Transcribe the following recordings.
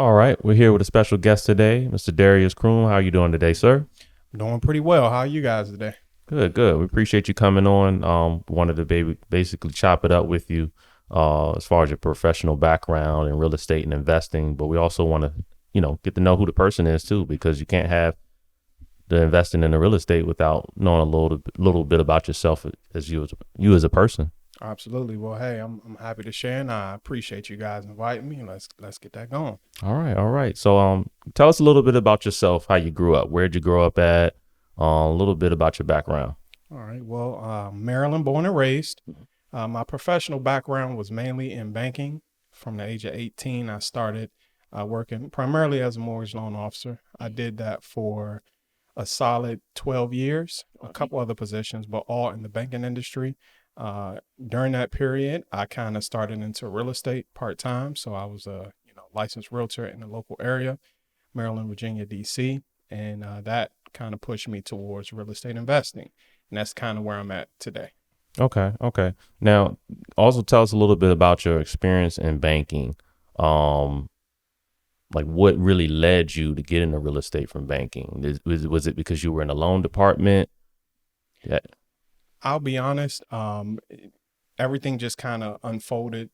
All right, we're here with a special guest today, Mr. Darius Croom. How are you doing today, sir? Doing pretty well. How are you guys today? Good, good. We appreciate you coming on. Wanted to basically chop it up with you, as far as your professional background in real estate and investing. But we also want to, get to know who the person is too, because you can't have the investing in the real estate without knowing a little bit about yourself as you as a person. Absolutely. Well, hey, I'm happy to share, and I appreciate you guys inviting me. Let's get that going. All right, all right. So, tell us a little bit about yourself, how you grew up, where'd you grow up at, a little bit about your background. All right. Well, Maryland born and raised. My professional background was mainly in banking. From the age of 18, I started working primarily as a mortgage loan officer. I did that for a solid 12 years, a couple other positions, but all in the banking industry. During that period, I kind of started into real estate part time. So I was a licensed realtor in the local area, Maryland, Virginia, D.C., and that kind of pushed me towards real estate investing, and that's kind of where I'm at today. Okay, okay. Now, also tell us a little bit about your experience in banking. Um, like what really led you to get into real estate from banking? Was it because you were in the loan department? Yeah. I'll be honest, everything just kind of unfolded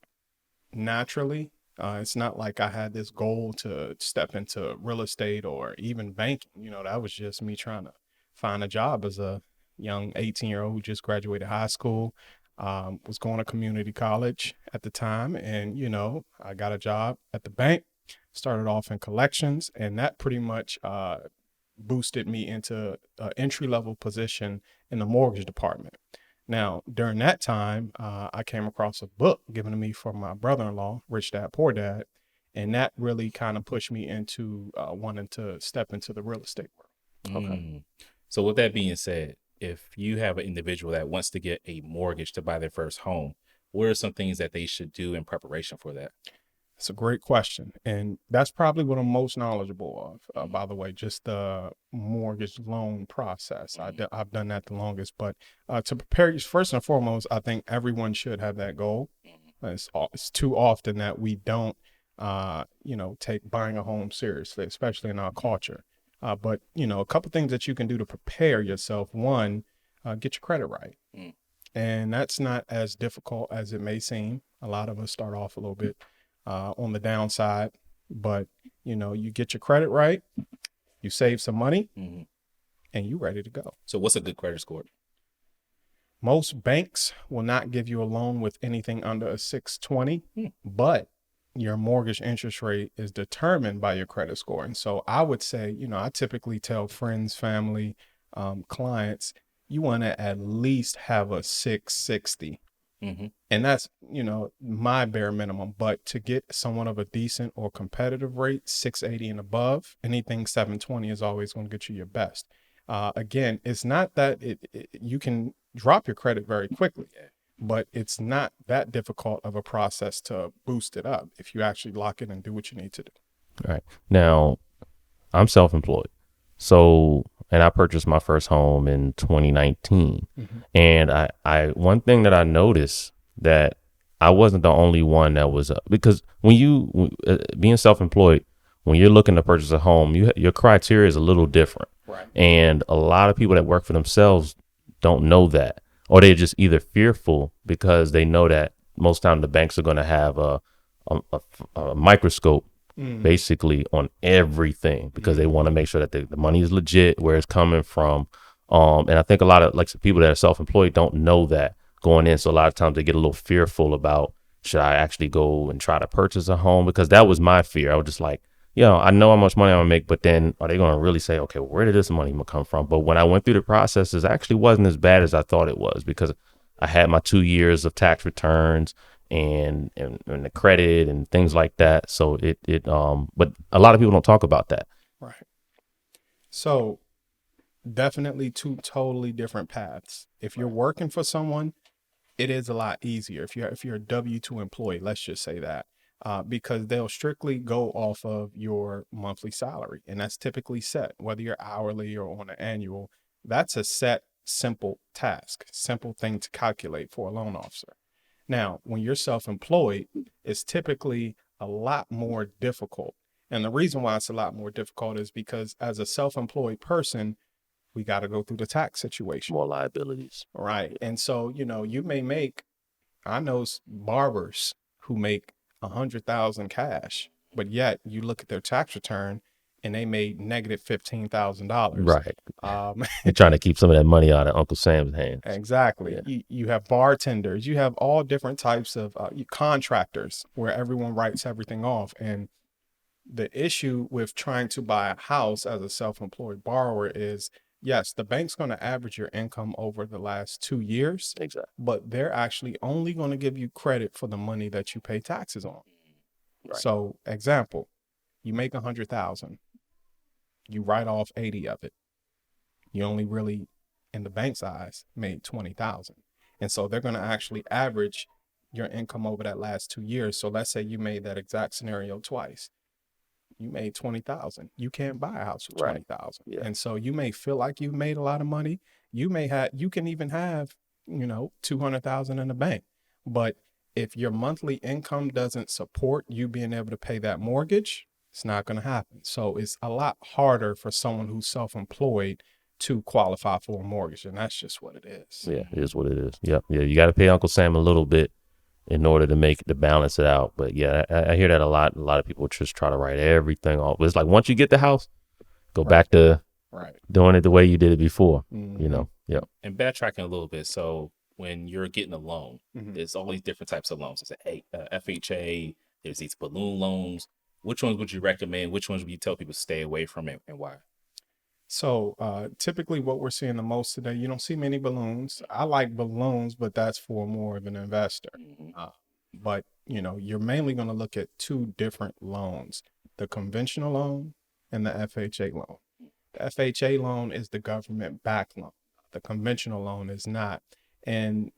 naturally. It's not like I had this goal to step into real estate or even banking. That was just me trying to find a job as a young 18-year-old who just graduated high school, was going to community college at the time. And, I got a job at the bank, started off in collections, and that pretty much boosted me into an entry level position in the mortgage department. Now, during that time, I came across a book given to me from my brother-in-law, Rich Dad Poor Dad, and that really kind of pushed me into wanting to step into the real estate world. Okay. Mm. So with that being said, if you have an individual that wants to get a mortgage to buy their first home, what are some things that they should do in preparation for that? It's a great question. And that's probably what I'm most knowledgeable of, by the way, just the mortgage loan process. I've done that the longest. But to prepare you, first and foremost, I think everyone should have that goal. It's too often that we don't, take buying a home seriously, especially in our culture. But, a couple things that you can do to prepare yourself. One, get your credit right. Mm. And that's not as difficult as it may seem. A lot of us start off a little bit on the downside, but you get your credit right, you save some money, Mhm. and you ready to go. So what's a good credit score? Most banks will not give you a loan with anything under a 620, Hmm. but your mortgage interest rate is determined by your credit score. And so I would say, I typically tell friends, family, clients, you want to at least have a 660. Mm-hmm. And that's, my bare minimum. But to get someone of a decent or competitive rate, 680 and above, anything 720 is always going to get you your best. Again, it's not that you can drop your credit very quickly, but it's not that difficult of a process to boost it up if you actually lock it and do what you need to do. All right. Now, I'm self-employed. So, and I purchased my first home in 2019. Mm-hmm. And one thing that I noticed that I wasn't the only one that was, because being self-employed, when you're looking to purchase a home, your criteria is a little different. Right. And a lot of people that work for themselves don't know that, or they're just either fearful because they know that most time the banks are going to have a microscope basically on everything because they want to make sure that the money is legit, where it's coming from. And I think a lot of people that are self-employed don't know that going in. So a lot of times they get a little fearful about, should I actually go and try to purchase a home? Because that was my fear. I was just like, I know how much money I'm gonna make, but then are they gonna really say, okay, where did this money come from? But when I went through the process, it actually wasn't as bad as I thought it was, because I had my 2 years of tax returns and the credit and things like that. So but a lot of people don't talk about that. Right. So definitely two totally different paths. If you're working for someone, it is a lot easier. If you're a W-2 employee, let's just say that, because they'll strictly go off of your monthly salary, and that's typically set, whether you're hourly or on an annual. That's a set, simple task, simple thing to calculate for a loan officer. Now, when you're self-employed, it's typically a lot more difficult. And the reason why it's a lot more difficult is because as a self-employed person, we got to go through the tax situation. More liabilities. Right. And so, you may make, I know barbers who make 100,000 cash, but yet you look at their tax return and they made negative $15,000. Right. Um, They're trying to keep some of that money out of Uncle Sam's hands. exactly. Yeah. You have bartenders, you have all different types of contractors where everyone writes everything off. And the issue with trying to buy a house as a self-employed borrower is, yes, the bank's going to average your income over the last 2 years, Exactly. but they're actually only going to give you credit for the money that you pay taxes on. Right. So, example, you make 100,000, you write off 80 of it. You only really, in the bank's eyes, made 20,000. And so they're going to actually average your income over that last 2 years. So let's say you made that exact scenario twice. You made 20,000. You can't buy a house with 20,000. Yeah. And so you may feel like you've made a lot of money. You can even have, 200,000 in the bank. But if your monthly income doesn't support you being able to pay that mortgage, it's not going to happen. So it's a lot harder for someone who's self-employed to qualify for a mortgage. And that's just what it is. Yeah, it is what it is. Yep. Yeah, you got to pay Uncle Sam a little bit in order to balance it out. But yeah, I hear that a lot. A lot of people just try to write everything off. But it's like once you get the house, go back to doing it the way you did it before. Mm-hmm. Yeah. And backtracking a little bit. So when you're getting a loan, Mm-hmm. there's all these different types of loans. There's FHA, there's these balloon loans. Which ones would you recommend? Which ones would you tell people to stay away from it and why? So typically what we're seeing the most today, you don't see many balloons. I like balloons, but that's for more of an investor. But, you're mainly going to look at two different loans, the conventional loan and the FHA loan. The FHA loan is the government backed loan. The conventional loan is not. And,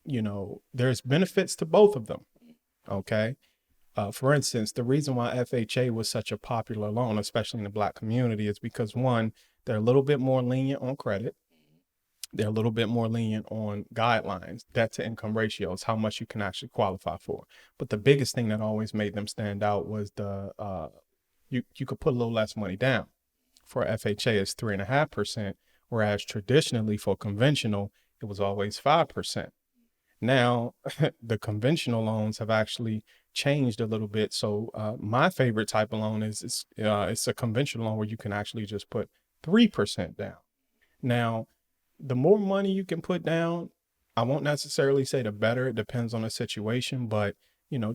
there's benefits to both of them. Okay. For instance, the reason why FHA was such a popular loan, especially in the Black community, is because one, they're a little bit more lenient on credit. They're a little bit more lenient on guidelines, debt to income ratios, how much you can actually qualify for. But the biggest thing that always made them stand out was you could put a little less money down. For FHA, it's 3.5%, whereas traditionally for conventional, it was always 5%. Now, the conventional loans have actually changed a little bit. So my favorite type of loan is it's a conventional loan where you can actually just put 3% down. Now, the more money you can put down, I won't necessarily say the better. It depends on the situation, but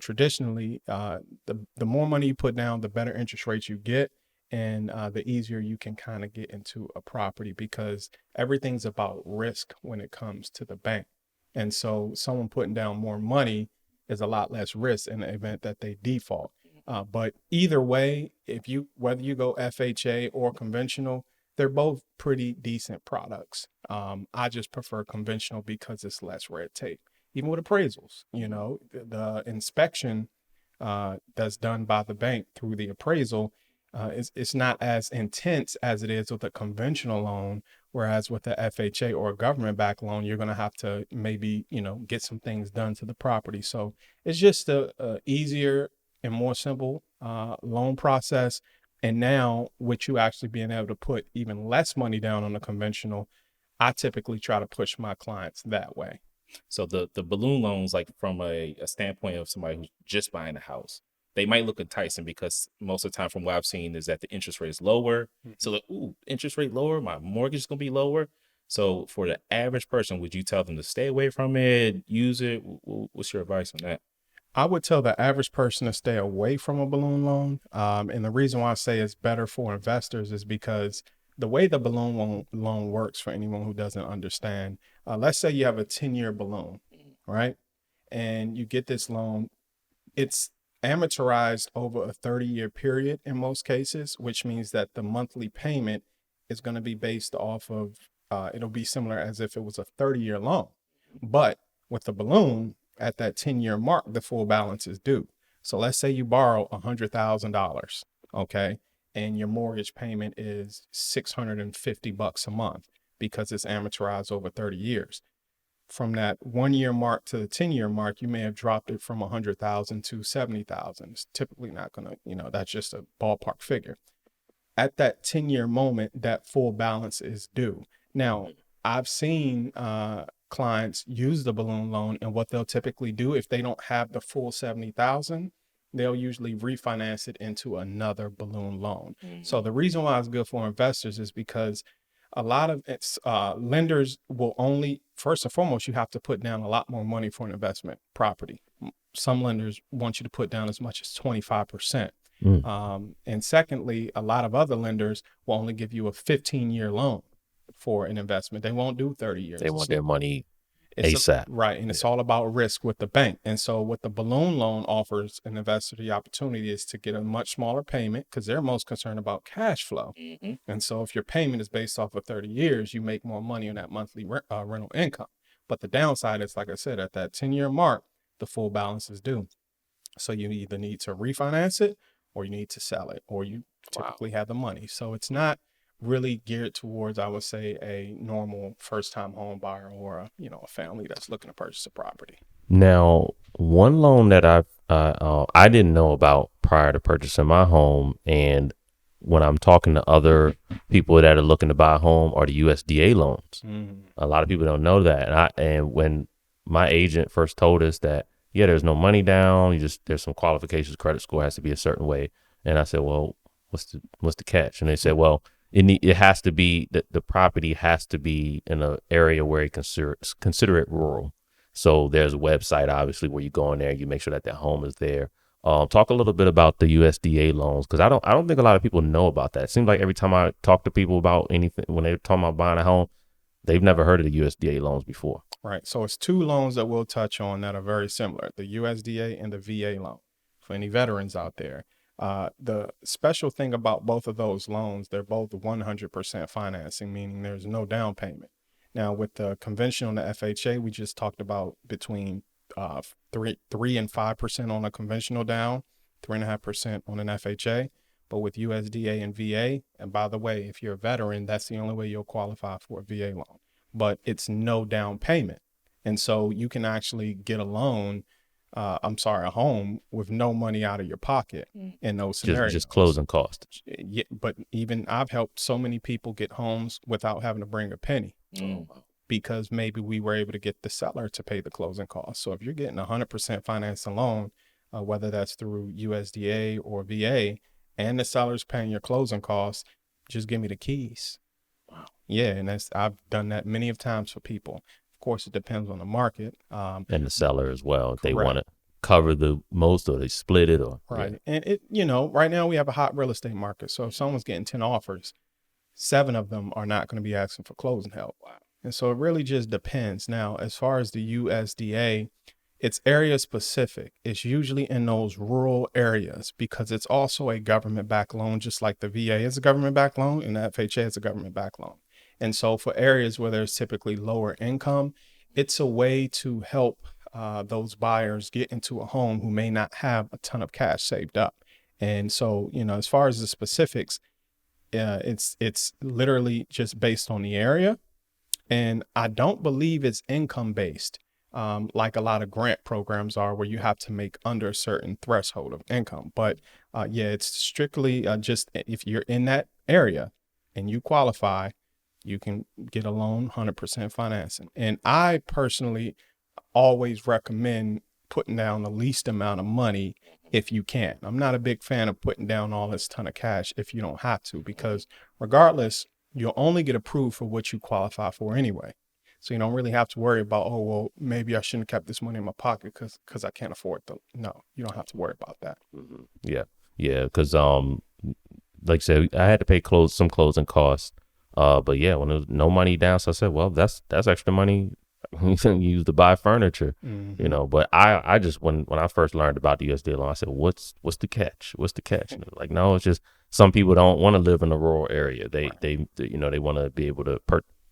traditionally, the more money you put down, the better interest rates you get, and the easier you can kind of get into a property because everything's about risk when it comes to the bank. And so someone putting down more money is a lot less risk in the event that they default. But either way, whether you go FHA or conventional, they're both pretty decent products. I just prefer conventional because it's less red tape. Even with appraisals, the inspection that's done by the bank through the appraisal, it's not as intense as it is with a conventional loan. Whereas with the FHA or a government-backed loan, you're going to have to maybe, get some things done to the property. So it's just a easier and more simple loan process. And now with you actually being able to put even less money down on the conventional, I typically try to push my clients that way. So the balloon loans, like from a standpoint of somebody who's just buying a house, they might look enticing because most of the time from what I've seen is that the interest rate is lower. So like, ooh, interest rate lower, my mortgage is going to be lower. So for the average person, would you tell them to stay away from it, use it? What's your advice on that? I would tell the average person to stay away from a balloon loan. And the reason why I say it's better for investors is because the way the balloon loan works, for anyone who doesn't understand, let's say you have a 10-year balloon, right? And you get this loan, it's amortized over a 30-year period in most cases, which means that the monthly payment is going to be based off of, it'll be similar as if it was a 30-year loan. But with the balloon, at that 10-year mark, the full balance is due. So let's say you borrow $100,000, okay? And your mortgage payment is $650 a month because it's amortized over 30 years. from that 1 year mark to the 10-year mark, you may have dropped it from 100,000 to 70,000. It's typically not going to, that's just a ballpark figure. At that 10-year moment, that full balance is due. Now, I've seen clients use the balloon loan, and what they'll typically do if they don't have the full 70,000, they'll usually refinance it into another balloon loan. So the reason why it's good for investors is because a lot of lenders will only, first and foremost, you have to put down a lot more money for an investment property. Some lenders want you to put down as much as 25%. And secondly, a lot of other lenders will only give you a 15-year loan for an investment. They won't do 30 years. They want their money ASAP. Right. And it's all about risk with the bank. And so what the balloon loan offers an investor the opportunity is to get a much smaller payment because they're most concerned about cash flow. And so if your payment is based off of 30 years, you make more money on that monthly rental income. But the downside is, like I said, at that 10-year mark, the full balance is due. So you either need to refinance it or you need to sell it, or you typically have the money. So it's not really geared towards, I would say, a normal first-time home buyer or a family that's looking to purchase a property. Now, one loan that I didn't know about prior to purchasing my home, and when I'm talking to other people that are looking to buy a home, are the USDA loans. A lot of people don't know that, and when my agent first told us that, yeah, there's no money down, there's some qualifications, credit score has to be a certain way, and I said, well, what's the catch? And they said, well, it has to be that the property has to be in an area where you consider it rural. So there's a website, obviously, where you go in there, you make sure that their home is there. Talk a little bit about the USDA loans, because I don't think a lot of people know about that. It seems like every time I talk to people about anything, when they're talking about buying a home, they've never heard of the USDA loans before. Right. So it's two loans that we'll touch on that are very similar, the USDA and the VA loan for any veterans out there. The special thing about both of those loans, they're both 100% financing, meaning there's no down payment. Now, with the conventional and the FHA, we just talked about between 3 and 5% on a conventional down, 3.5% on an FHA. But with USDA and VA, and by the way, if you're a veteran, that's the only way you'll qualify for a VA loan. But it's no down payment. And so you can actually get a loan, a home with no money out of your pocket in those scenarios. Just closing costs. Yeah, but even I've helped so many people get homes without having to bring a penny because maybe we were able to get the seller to pay the closing costs. So if you're getting 100% financing loan, whether that's through USDA or VA, and the seller's paying your closing costs, just give me the keys. Wow. Yeah, and I've done that many of times for people. Of course, it depends on the market. And the seller as well. If they want to cover the most, or they split it, or right. Yeah. And it, right now we have a hot real estate market. So if someone's getting 10 offers, 7 of them are not going to be asking for closing help. Wow. And so it really just depends. Now, as far as the USDA, it's area specific. It's usually in those rural areas because it's also a government-backed loan, just like the VA is a government-backed loan and the FHA is a government-backed loan. And so for areas where there's typically lower income, it's a way to help those buyers get into a home who may not have a ton of cash saved up. And so, as far as the specifics, it's literally just based on the area. And I don't believe it's income based. Like a lot of grant programs are, where you have to make under a certain threshold of income. But it's strictly just if you're in that area and you qualify, you can get a loan, 100% financing. And I personally always recommend putting down the least amount of money if you can. I'm not a big fan of putting down all this ton of cash if you don't have to, because regardless, you'll only get approved for what you qualify for anyway. So you don't really have to worry about, oh, well, maybe I shouldn't have kept this money in my pocket because I can't afford it. No, you don't have to worry about that. Mm-hmm. Yeah, because like I said, I had to pay some closing costs. But yeah, when there was no money down, so I said, well, that's extra money you can use to buy furniture, But I just when I first learned about the USDA loan, I said, what's the catch? What's the catch? And like, no, it's just some people don't want to live in a rural area. They they want to be able to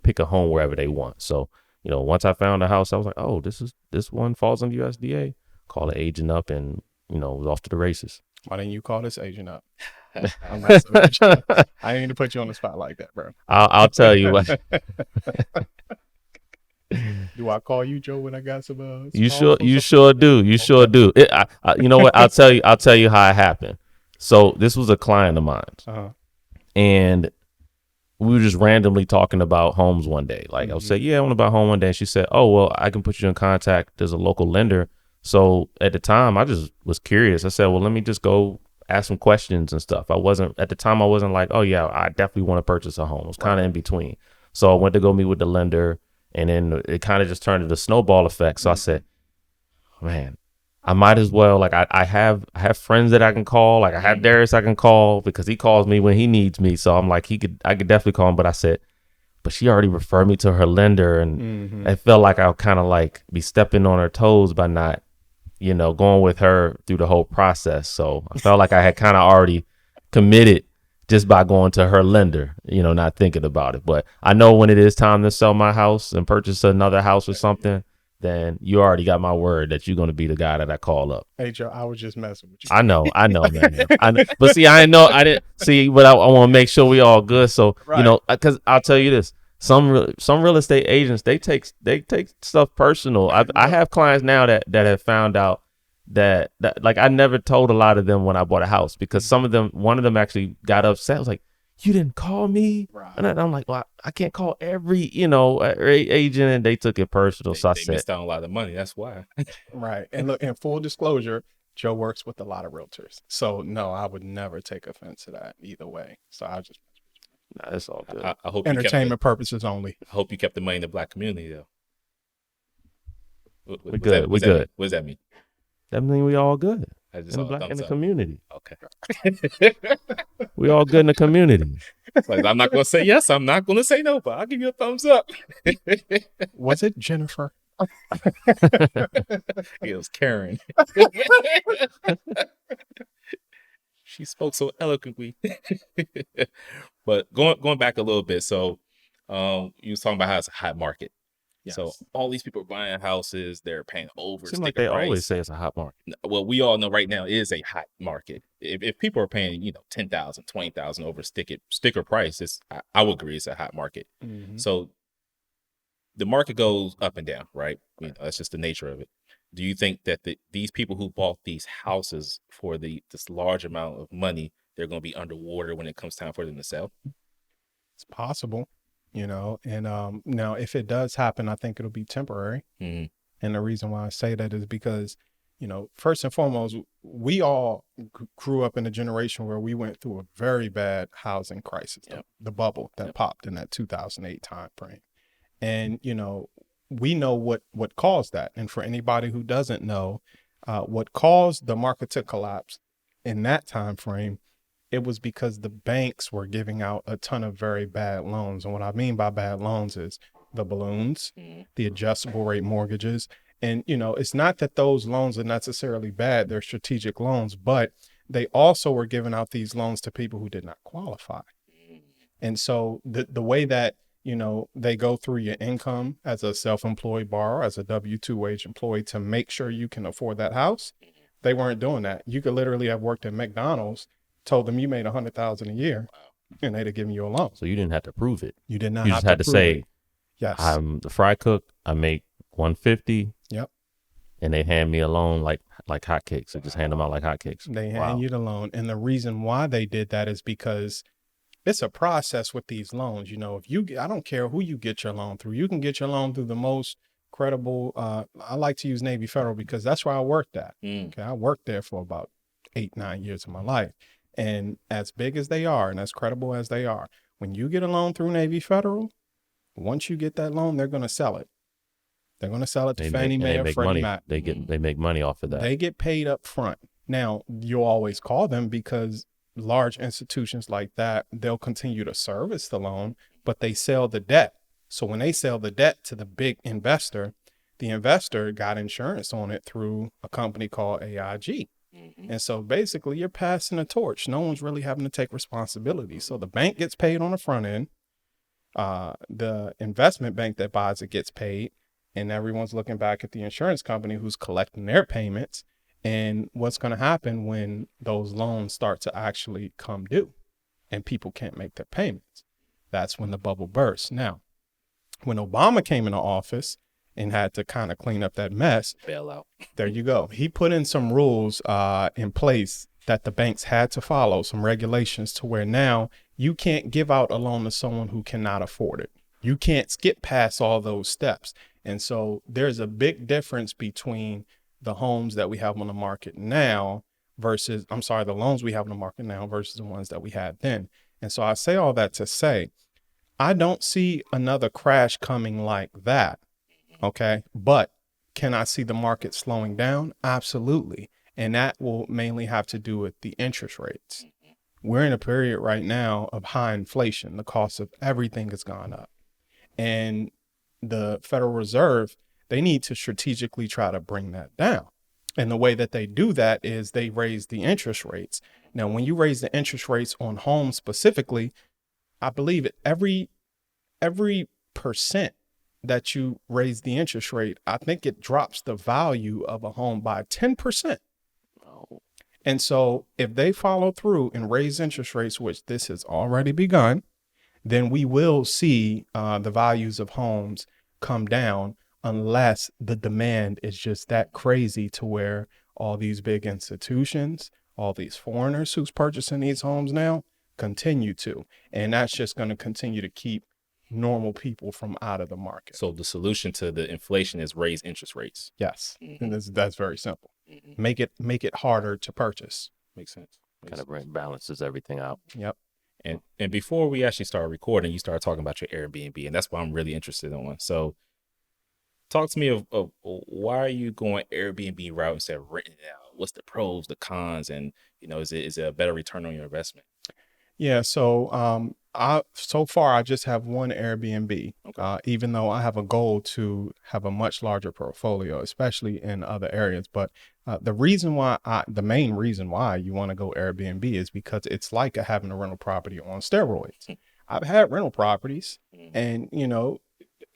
pick a home wherever they want. So, once I found a house, I was like, oh, this one falls on USDA. Call the agent up and, was off to the races. Why didn't you call this agent up? I'm not I didn't need to put you on the spot like that, bro. I'll tell you what. Do I call you Joe when I got some? You some offers you or sure something? do. You sure Okay. do. You know what? I'll tell you how it happened. So this was a client of mine, Uh-huh. and we were just randomly talking about homes one day. Like I would say, yeah, I want to buy a home one day. And she said, oh, well, I can put you in contact. There's a local lender. So at the time, I just was curious. I said, well, let me just go ask some questions and stuff. I wasn't like, oh yeah, I definitely want to purchase a home. It was kind of in between. So I went to go meet with the lender, and then it kind of just turned into a snowball effect. So I said, man, I might as well, like, I have friends that I can call. Like I have Darius I can call because he calls me when he needs me. So I'm like, I could definitely call him. But I said, but she already referred me to her lender, and I felt like I'll kind of like be stepping on her toes by not, going with her through the whole process. So I felt like I had kind of already committed just by going to her lender, not thinking about it. But I know when it is time to sell my house and purchase another house or something, then you already got my word that you're going to be the guy that I call up. Hey Joe, I was just messing with you. I know, man. But see, I didn't see, but I want to make sure we all good. So, Right. because I'll tell you this, some real estate agents, they take stuff personal. I have clients now that have found out that like I never told a lot of them when I bought a house, because one of them actually got upset. I was like, you didn't call me? Right. And I'm like, well, I can't call every, agent, and they took it personal. So I They said, missed out on a lot of money. That's why. Right. And look, in full disclosure, Joe works with a lot of realtors. So no, I would never take offense to that either way. So I just nah, it's all good. I hope entertainment purposes only. I hope you kept the money in the black community though. We're good. We're good. What does that mean? That means we all good I just in saw the a black in thumbs the up. community. Okay. We all good in the community. Like, I'm not gonna say yes. I'm not gonna say no, but I'll give you a thumbs up. Was it Jennifer? It was Karen. She spoke so eloquently. But going back a little bit, so you was talking about how it's a hot market. Yes. So all these people are buying houses, they're paying over Seems sticker like they price. always say it's a hot market. Well, we all know right now it is a hot market. If people are paying, 10,000, 20,000 over sticker price, I would agree it's a hot market. So the market goes up and down, right? That's just the nature of it. Do you think that these people who bought these houses for this large amount of money, they're going to be underwater when it comes time for them to sell? It's possible, and now if it does happen, I think it'll be temporary. And the reason why I say that is because, first and foremost, we all grew up in a generation where we went through a very bad housing crisis, the bubble that popped in that 2008 time frame. And, we know what caused that. And for anybody who doesn't know, what caused the market to collapse in that time frame, it was because the banks were giving out a ton of very bad loans. And what I mean by bad loans is the balloons, the adjustable rate mortgages. And, it's not that those loans are necessarily bad. They're strategic loans, but they also were giving out these loans to people who did not qualify. And so the way that, they go through your income as a self-employed borrower, as a W-2 wage employee to make sure you can afford that house, they weren't doing that. You could literally have worked at McDonald's, told them you made $100,000 a year, and they'd have given you a loan. So you didn't have to prove it. You did not. You just had to say, yes, I'm the fry cook. I make $150. Yep. And they hand me a loan like hotcakes. They just hand them out like hotcakes. They hand you the loan. And the reason why they did that is because it's a process with these loans. I don't care who you get your loan through. You can get your loan through the most credible. I like to use Navy Federal because that's where I worked at. Okay. I worked there for about 8-9 years of my life. And as big as they are and as credible as they are, when you get a loan through Navy Federal, once you get that loan, they're going to sell it. They're going to sell it to Fannie Mae or Freddie Mac. They make money off of that. They get paid up front. Now, you'll always call them because large institutions like that, they'll continue to service the loan, but they sell the debt. So when they sell the debt to the big investor, the investor got insurance on it through a company called AIG. And so basically you're passing a torch. No one's really having to take responsibility. So the bank gets paid on the front end. The investment bank that buys it gets paid, and everyone's looking back at the insurance company who's collecting their payments. And what's going to happen when those loans start to actually come due and people can't make their payments? That's when the bubble bursts. Now, when Obama came into office and had to kind of clean up that mess. Bail out. There you go. He put in some rules in place that the banks had to follow, some regulations to where now you can't give out a loan to someone who cannot afford it. You can't skip past all those steps. And so there's a big difference between the homes that we have on the market now versus, the loans we have on the market now versus the ones that we had then. And so I say all that to say, I don't see another crash coming like that. Okay. But can I see the market slowing down? Absolutely. And that will mainly have to do with the interest rates. We're in a period right now of high inflation. The cost of everything has gone up. And the Federal Reserve, they need to strategically try to bring that down. And the way that they do that is they raise the interest rates. Now, when you raise the interest rates on homes specifically, I believe every percent that you raise the interest rate, I think it drops the value of a home by 10%. And so if they follow through and raise interest rates, which this has already begun, then we will see the values of homes come down unless the demand is just that crazy to where all these big institutions, all these foreigners who's purchasing these homes now continue to. And that's just going to continue to keep normal people from out of the market. So the solution to the inflation is raise interest rates. Yes. And that's very simple. Make it harder to purchase. Makes sense. Kind of balances everything out. Yep. And before we actually started recording, you started talking about your Airbnb, and that's what I'm really interested in. So talk to me of why are you going Airbnb route instead of renting it out? What's the pros, the cons, and is it a better return on your investment? Yeah. So so far I just have one Airbnb, Okay. even though I have a goal to have a much larger portfolio, especially in other areas. But the main reason why you want to go Airbnb is because it's like having a rental property on steroids. I've had rental properties, and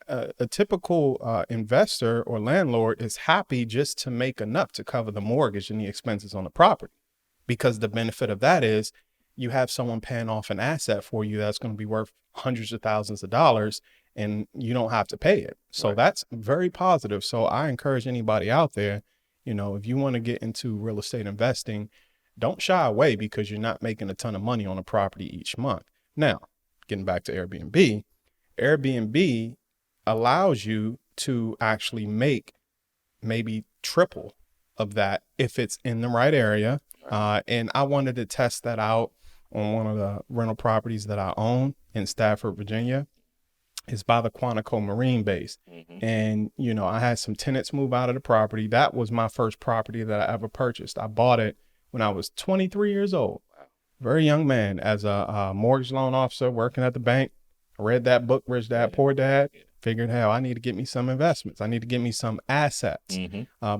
a typical investor or landlord is happy just to make enough to cover the mortgage and the expenses on the property, because the benefit of that is you have someone paying off an asset for you that's going to be worth hundreds of thousands of dollars, and you don't have to pay it. So Right. That's very positive. So I encourage anybody out there, if you want to get into real estate investing, don't shy away because you're not making a ton of money on a property each month. Now, getting back to Airbnb allows you to actually make maybe triple of that if it's in the right area. And I wanted to test that out on one of the rental properties that I own in Stafford, Virginia. It's by the Quantico Marine Base. And, I had some tenants move out of the property. That was my first property that I ever purchased. I bought it when I was 23 years old. Very young man, as a mortgage loan officer working at the bank. I read that book, Rich Dad, Poor Dad. Figured, hell, I need to get me some investments. I need to get me some assets.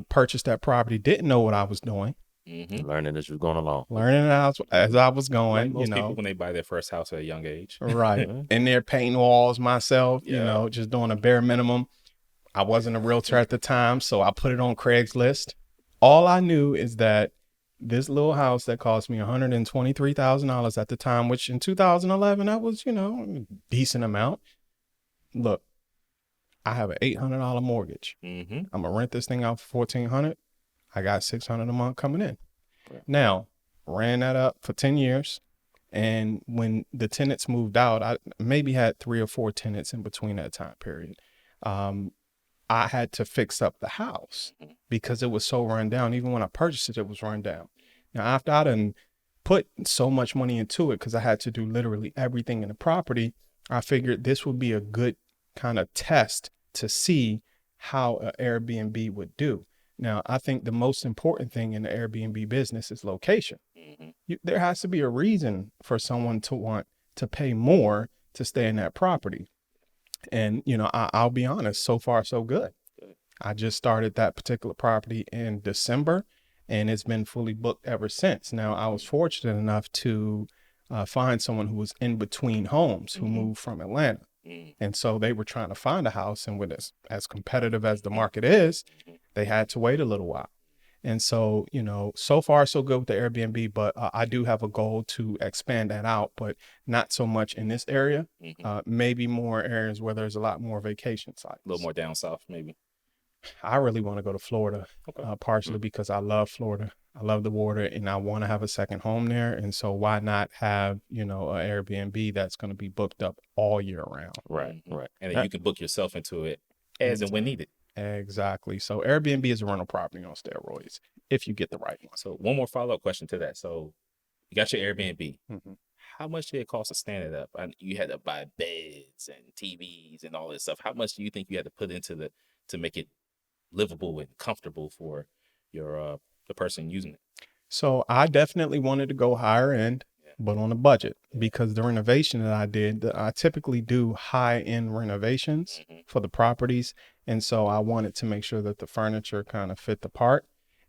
Purchased that property. Didn't know what I was doing. Learning as you're going along. Learning as I was going, Like most people when they buy their first house at a young age. Right. In there painting walls myself, Yeah. just doing a bare minimum. I wasn't a realtor at the time, so I put it on Craigslist. All I knew is that this little house that cost me $123,000 at the time, which in 2011, that was, a decent amount. Look, I have an $800 mortgage. I'm gonna rent this thing out for $1,400. I got $600 a month coming in. Yeah. Now, ran that up for 10 years. And when the tenants moved out, I maybe had 3 or 4 tenants in between that time period. I had to fix up the house because it was so run down. Even when I purchased it, it was run down. Now, after I done put so much money into it, because I had to do literally everything in the property, I figured this would be a good kind of test to see how an Airbnb would do. Now, I think the most important thing in the Airbnb business is location. There has to be a reason for someone to want to pay more to stay in that property. And, I'll be honest, so far, so good. I just started that particular property in December, and it's been fully booked ever since. Now, I was fortunate enough to find someone who was in between homes who moved from Atlanta. And so they were trying to find a house, and with as competitive as the market is, they had to wait a little while. And so, so far so good with the Airbnb, but I do have a goal to expand that out, but not so much in this area, maybe more areas where there's a lot more vacation sites. A little more down south, maybe. I really want to go to Florida, Okay. partially because I love Florida. I love the water and I want to have a second home there. And so why not have, an Airbnb that's going to be booked up all year round? Right. Right. And then you can book yourself into it as and when needed. Exactly. So Airbnb is a rental property on steroids if you get the right one. So one more follow-up question to that. So you got your Airbnb. Mm-hmm. How much did it cost to stand it up? You had to buy beds and TVs and all this stuff. How much do you think you had to put into to make it livable and comfortable for your the person using it? So I definitely wanted to go higher end, but on a budget, because the renovation that I did, I typically do high end renovations for the properties. And so I wanted to make sure that the furniture kind of fit the part.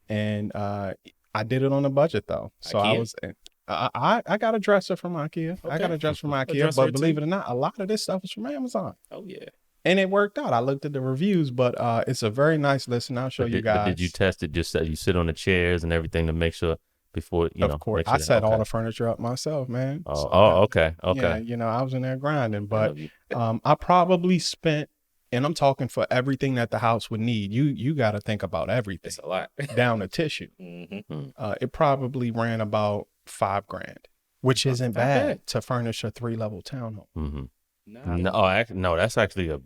And I did it on a budget though. So IKEA? I got a dresser from IKEA. I got a dresser from IKEA, but believe it or not, a lot of this stuff is from Amazon. Oh yeah. And it worked out. I looked at the reviews, but it's a very nice list, and I'll show you guys. But did you test it? Just you sit on the chairs and everything to make sure before you know. Of course, make sure I set all okay. the furniture up myself, man. Okay. Yeah, I was in there grinding, but I probably spent, and I'm talking for everything that the house would need. You got to think about everything. It's a lot. Down to tissue. It probably ran about $5,000, which isn't bad to furnish a 3-level townhome. Mm-hmm. No, that's actually a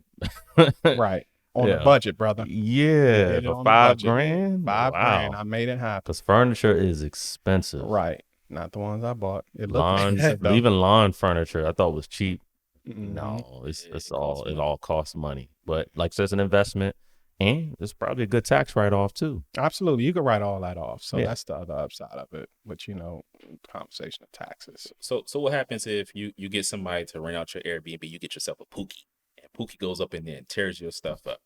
right on the budget, brother. Yeah, for $5,000. $5,000, I made it happen. Because furniture is expensive, right? Not the ones I bought. It even lawn furniture I thought was cheap. Mm-hmm. No, it all costs money. But like so it's an investment, and it's probably a good tax write-off too. Absolutely, you could write all that off. So that's the other upside of it. But compensation of taxes. So what happens if you get somebody to rent out your Airbnb? You get yourself a Pookie, and Pookie goes up in there and tears your stuff up.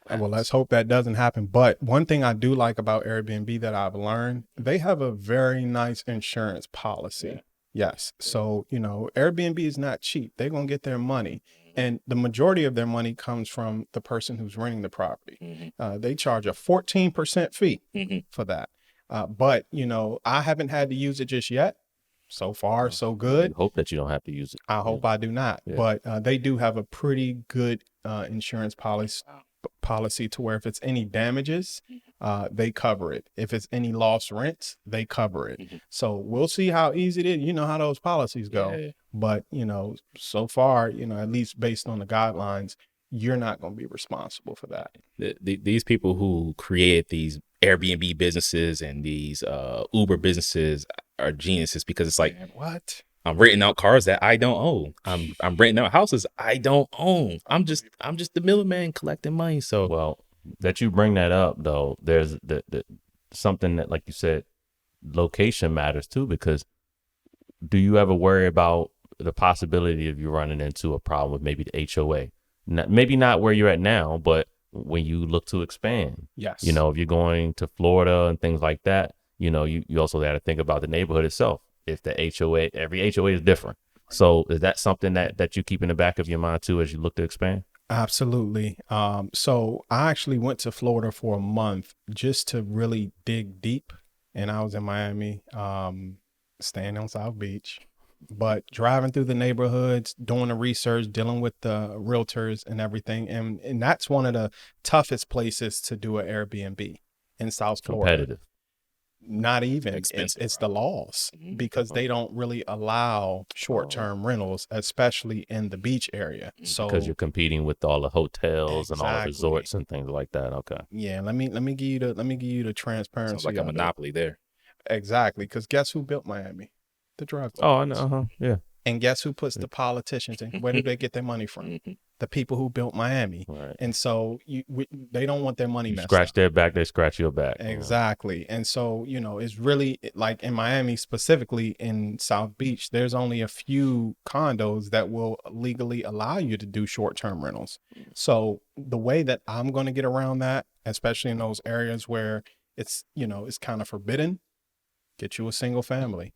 Well, let's hope that doesn't happen. But one thing I do like about Airbnb that I've learned, they have a very nice insurance policy. Yeah. Yes. So, Airbnb is not cheap. They're going to get their money. And the majority of their money comes from the person who's renting the property. They charge a 14% fee for that. But, I haven't had to use it just yet. So far, so good. I hope that you don't have to use it. I hope I do not. Yeah. But they do have a pretty good insurance policy to where if it's any damages, they cover it. If it's any lost rents, they cover it. So we'll see how easy it is. You know how those policies go. Yeah. But, so far, at least based on the guidelines, you're not going to be responsible for that. These people who created these Airbnb businesses and these Uber businesses are geniuses, because it's like, man, what? I'm renting out cars that I don't own. I'm renting out houses I don't own. I'm just the middleman collecting money. So well, that you bring that up though, there's the something that, like you said, location matters too, because do you ever worry about the possibility of you running into a problem with maybe the HOA? Maybe not where you're at now, but when you look to expand. Yes. If you're going to Florida and things like that, you also got to think about the neighborhood itself. If the HOA, every HOA is different. So is that something that you keep in the back of your mind too as you look to expand? Absolutely. So I actually went to Florida for a month just to really dig deep. And I was in Miami, staying on South Beach, but driving through the neighborhoods, doing the research, dealing with the realtors and everything. And that's one of the toughest places to do an Airbnb in South Florida. Competitive. Not even. It's the laws, because they don't really allow short-term rentals, especially in the beach area. So because you're competing with all the hotels and all the resorts and things like that. Okay. Yeah. Let me give you the transparency. Sounds like a monopoly there. Exactly. Because guess who built Miami? The drug lords. Oh, I know. Yeah. And guess who puts the politicians in? Where do they get their money from? The people who built Miami. Right. And so they don't want their money messed scratch up. their back, they scratch your back. Exactly. And so, it's really like in Miami, specifically in South Beach, there's only a few condos that will legally allow you to do short-term rentals. So the way that I'm going to get around that, especially in those areas where it's, it's kind of forbidden, get you a single family.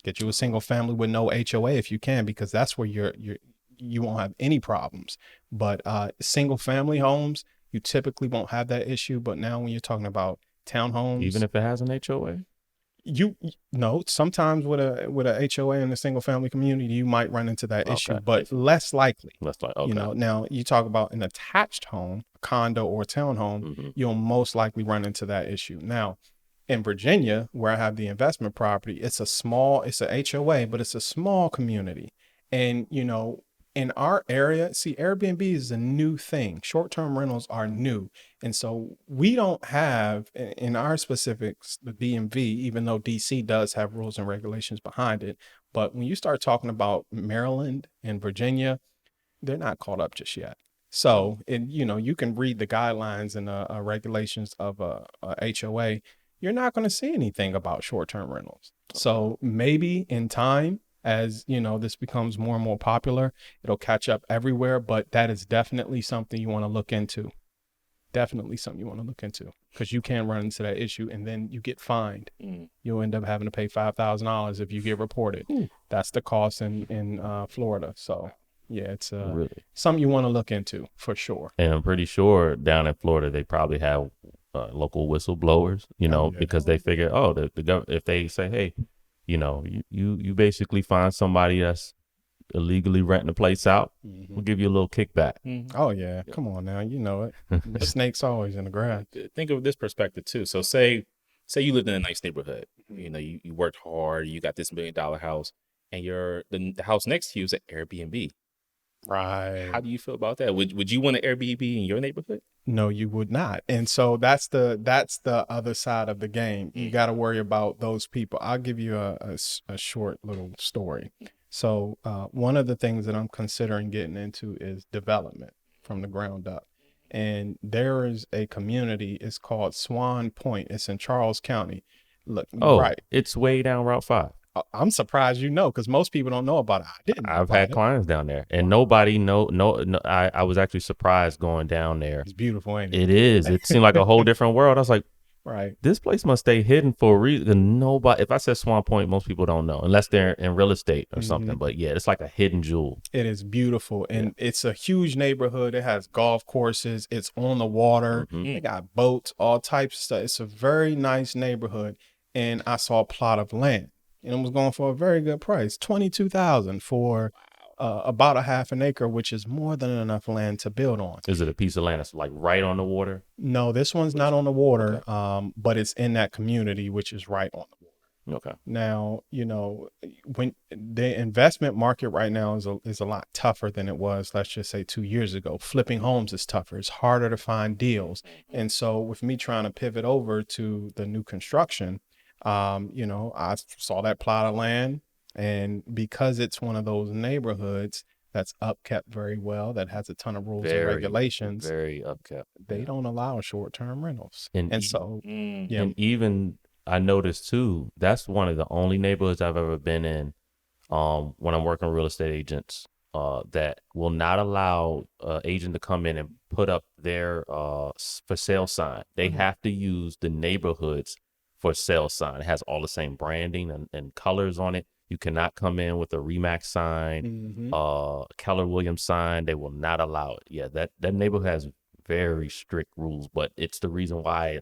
Get you a single family with no HOA if you can, because that's where you won't have any problems. But single family homes, you typically won't have that issue. But now when you're talking about townhomes, even if it has an HOA, No, sometimes with a HOA in a single family community, you might run into that issue, Okay. but less likely. That's like, You okay. know, now you talk about an attached home, a condo or townhome, Mhm. you'll most likely run into that issue. Now, in Virginia, where I have the investment property, it's a HOA, but it's a small community. And, you know, in our area, see, Airbnb is a new thing. Short-term rentals are new. And so we don't have, in our specifics, the DMV, even though DC does have rules and regulations behind it. But when you start talking about Maryland and Virginia, they're not caught up just yet. So, you know, you can read the guidelines and regulations of a HOA. You're not going to see anything about short-term rentals. So maybe in time, as you know, this becomes more and more popular, it'll catch up everywhere. But that is definitely something you want to look into. Definitely something you want to look into, because you can run into that issue and then you get fined. You'll end up having to pay $5,000 if you get reported. That's the cost in Florida. So yeah, it's Really. something you want to look into for sure. And I'm pretty sure down in Florida, they probably have local whistleblowers, you know, yeah. because they figure, oh, if they say, hey, you know, you basically find somebody that's illegally renting the place out, we'll give you a little kickback. Oh yeah, come on now, you know it. The snake's always in the grass. Think of this perspective too. So say you lived in a nice neighborhood. You know, you worked hard, you got this $1 million house, and the house next to you is an Airbnb. Right. How do you feel about that? Would you want an Airbnb in your neighborhood? No, you would not. And so that's the other side of the game. You got to worry about those people. I'll give you a short little story. So one of the things that I'm considering getting into is development from the ground up. And there is a community, it's called Swan Point. It's in Charles County. Look, Oh, right. it's way down Route 5. I'm surprised you know, because most people don't know about it. I didn't know I've about had it. clients down there, and nobody no. I was actually surprised going down there. It's beautiful, ain't it? It is. It seemed like a whole different world. I was like, Right. this place must stay hidden for a reason. Nobody. If I said Swan Point, most people don't know unless they're in real estate or something. But yeah, it's like a hidden jewel. It is beautiful, and it's a huge neighborhood. It has golf courses. It's on the water. They got boats, all types of stuff. It's a very nice neighborhood. And I saw a plot of land, and it was going for a very good price, $22,000 for about a half an acre, which is more than enough land to build on. Is it a piece of land that's like right on the water? No, this one's not on the water, but it's in that community, which is right on the water. Okay. Now, you know, when the investment market right now is a lot tougher than it was, let's just say 2 years ago. Flipping homes is tougher. It's harder to find deals. And so with me trying to pivot over to the new construction, you know, I saw that plot of land, and because it's one of those neighborhoods that's upkept very well, that has a ton of rules and regulations, Very upkept. they don't allow short-term rentals. And So, yeah. And even I noticed too, that's one of the only neighborhoods I've ever been in when I'm working with real estate agents that will not allow agent to come in and put up their for sale sign. They have to use the neighborhood's for sale sign. It has all the same branding and colors on it. You cannot come in with a Remax sign, Keller Williams sign. They will not allow it. Yeah, that neighborhood has very strict rules, but it's the reason why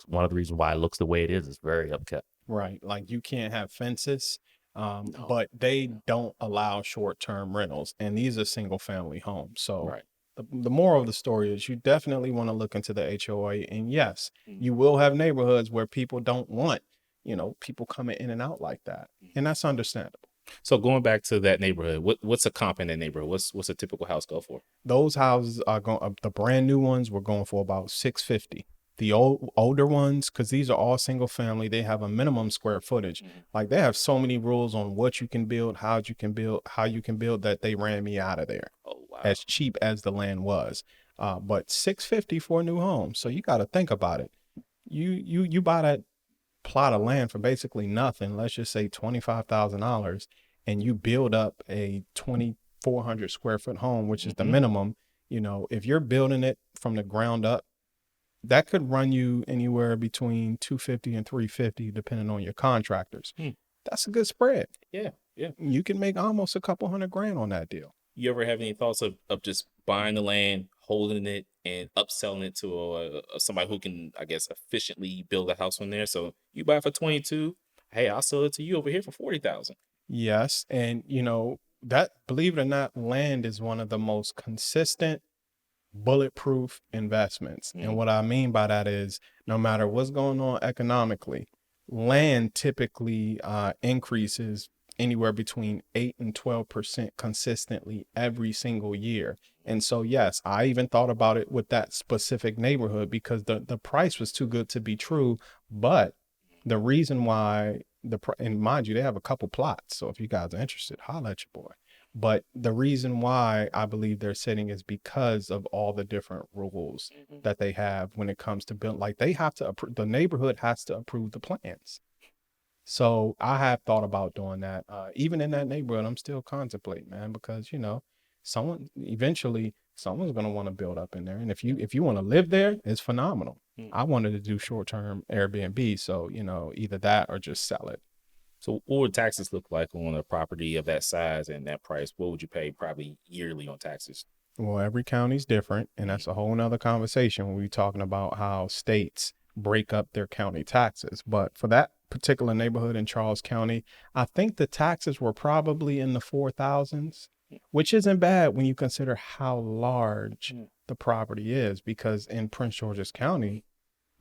one of the reasons why it looks the way it is. It's very upkept. Right. Like you can't have fences, but they don't allow short-term rentals, and these are single-family homes. So the moral of the story is you definitely want to look into the HOA, and yes, you will have neighborhoods where people don't want, you know, people coming in and out like that, and that's understandable. So going back to that neighborhood, what's a comp in that neighborhood? What's a typical house go for? Those houses are going, the brand new ones were going for about 650. The older ones, because these are all single family, they have a minimum square footage. Like they have so many rules on what you can build, how you can build that they ran me out of there. Oh wow! As cheap as the land was, but 650 for a new home. So you got to think about it. You buy that plot of land for basically nothing. Let's just say $25,000, and you build up a 2,400 square foot home, which is the minimum. You know, if you're building it from the ground up, that could run you anywhere between $250 and $350, depending on your contractors. That's a good spread. Yeah. You can make almost a couple $100,000 on that deal. You ever have any thoughts of just buying the land, holding it, and upselling it to somebody who can, I guess, efficiently build a house from there? So you buy it for 22, hey, I'll sell it to you over here for 40,000. Yes. And, that, believe it or not, land is one of the most consistent, bulletproof investments. And what I mean by that is no matter what's going on economically, land typically increases anywhere between 8 and 12% consistently every single year. And so, yes, I even thought about it with that specific neighborhood because the price was too good to be true. But the reason why and mind you, they have a couple plots. So if you guys are interested, holla at your boy. But the reason why I believe they're sitting is because of all the different rules that they have when it comes to build. Like they have to, the neighborhood has to approve the plans. So I have thought about doing that. Even in that neighborhood, I'm still contemplating, man, because someone's going to want to build up in there. And if you want to live there, it's phenomenal. I wanted to do short-term Airbnb. So, either that or just sell it. So what would taxes look like on a property of that size and that price? What would you pay probably yearly on taxes? Well, every county's different, and that's a whole nother conversation when we're talking about how states break up their county taxes. But for that particular neighborhood in Charles County, I think the taxes were probably in the 4,000s, which isn't bad when you consider how large the property is, because in Prince George's County,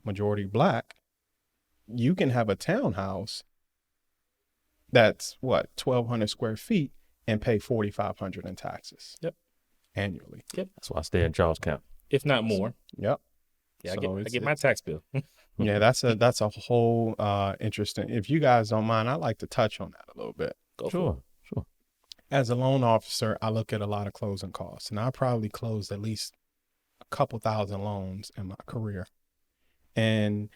majority Black, you can have a townhouse that's 1,200 square feet and pay 4,500 in taxes. Yep. Annually. Yep. That's why I stay in Charles County. If not more. Yep. Yeah, So I get my tax bill. Yeah, that's a whole interesting. If you guys don't mind, I'd like to touch on that a little bit. Sure. As a loan officer, I look at a lot of closing costs, and I probably closed at least a couple thousand loans in my career. And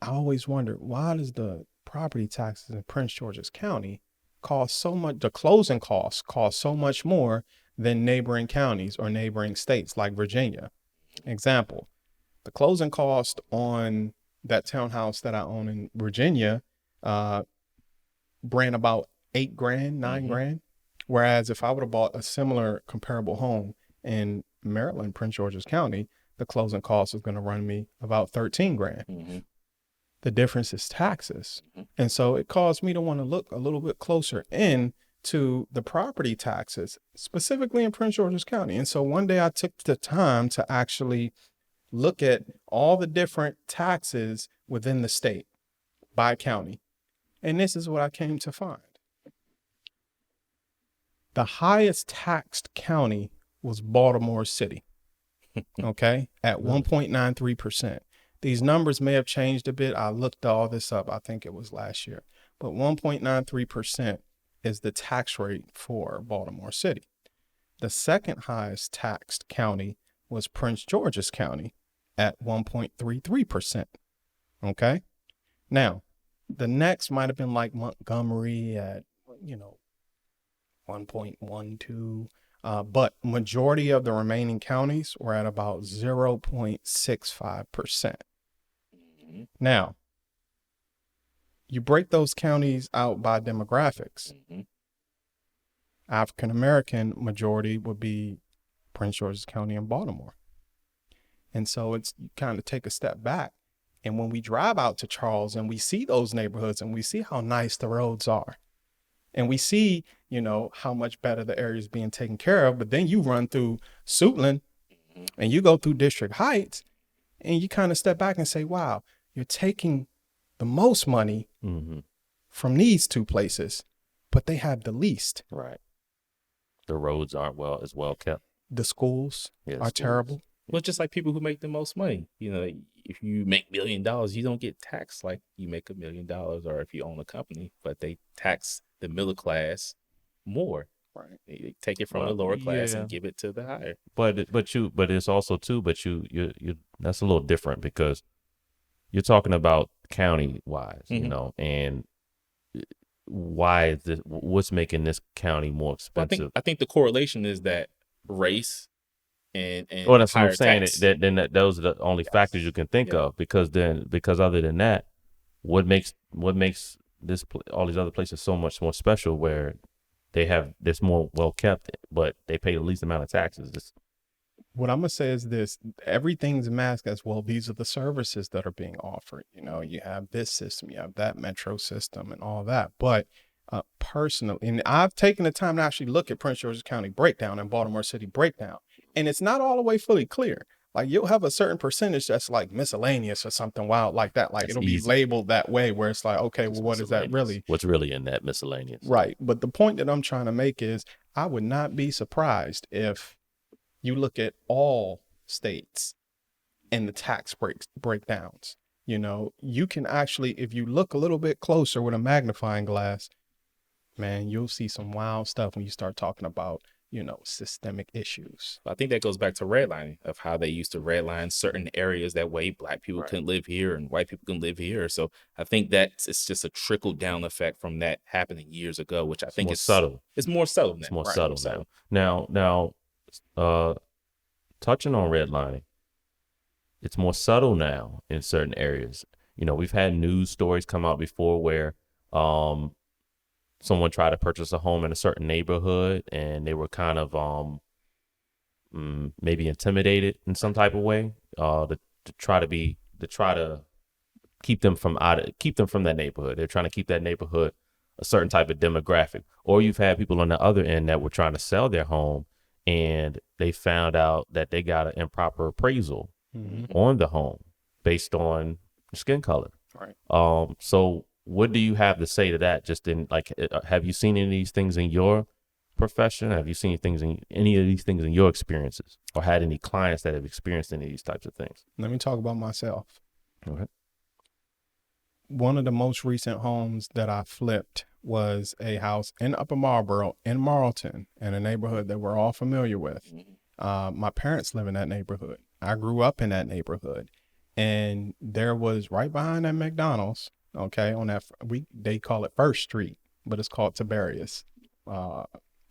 I always wondered, why does the property taxes in Prince George's County cost so much? The closing costs cost so much more than neighboring counties or neighboring states like Virginia. Example, the closing cost on that townhouse that I own in Virginia ran about $8,000, $9,000. Whereas if I would have bought a similar comparable home in Maryland, Prince George's County, the closing cost is going to run me about $13,000. The difference is taxes. And so it caused me to want to look a little bit closer into the property taxes, specifically in Prince George's County. And so one day I took the time to actually look at all the different taxes within the state by county. And this is what I came to find. The highest taxed county was Baltimore City, okay, at 1.93%. These numbers may have changed a bit. I looked all this up. I think it was last year. But 1.93% is the tax rate for Baltimore City. The second highest taxed county was Prince George's County at 1.33%. Okay. Now, the next might have been like Montgomery at, 1.12. But majority of the remaining counties were at about 0.65%. Now, you break those counties out by demographics. African American majority would be Prince George's County and Baltimore. And so you kind of take a step back. And when we drive out to Charles and we see those neighborhoods and we see how nice the roads are, and we see, how much better the area is being taken care of, but then you run through Suitland and you go through District Heights and you kind of step back and say, wow, you're taking the most money from these two places, but they have the least. Right. The roads aren't as well kept. The schools are terrible. Well, just like people who make the most money, if you make $1 million, you don't get taxed like you make $1 million, or if you own a company, but they tax the middle class more. Right. They take it from the lower class and give it to the higher. But it's also too, you that's a little different because you're talking about county wise, and why is this, what's making this county more expensive? Well, I think the correlation is that race and well, that's what I'm saying. Tax. Those are the only factors you can think of, because other than that, what makes this all these other places so much more special, where they have this more well kept, but they pay the least amount of taxes. What I'm gonna say is this: everything's masked as well. These are the services that are being offered. You know, you have this system, you have that metro system, and all that. But personally, and I've taken the time to actually look at Prince George's County breakdown and Baltimore City breakdown, and it's not all the way fully clear. Like you'll have a certain percentage that's like miscellaneous or something wild like that. Like That's it'll easy. be labeled that way, where it's like, okay, well, what is that Miscellaneous. really? What's really in that miscellaneous? Right. But the point that I'm trying to make is, I would not be surprised if you look at all states and the tax breakdowns. You know, you can actually, if you look a little bit closer with a magnifying glass, man, you'll see some wild stuff when you start talking about, you know, systemic issues. I think that goes back to redlining, of how they used to redline certain areas that way black people Right. couldn't live here and white people couldn't live here. So I think that it's just a trickle down effect from that happening years ago, which I think more is subtle. It's more subtle now. It's more Right. subtle now. Now, touching on redlining, it's more subtle now in certain areas. You know, we've had news stories come out before where someone tried to purchase a home in a certain neighborhood and they were kind of maybe intimidated in some type of way to try to keep them from that neighborhood. They're trying to keep that neighborhood a certain type of demographic. Or you've had people on the other end that were trying to sell their home and they found out that they got an improper appraisal on the home based on skin color. Right. So what do you have to say to that? Just in like, have you seen any of these things in your profession? Have you seen any of these things in your experiences, or had any clients that have experienced any of these types of things? Let me talk about myself. Okay. One of the most recent homes that I flipped was a house in Upper Marlboro in Marlton, in a neighborhood that we're all familiar with. My parents live in that neighborhood. I grew up in that neighborhood, and there was right behind that McDonald's. Okay, on that they call it First Street, but it's called Darius.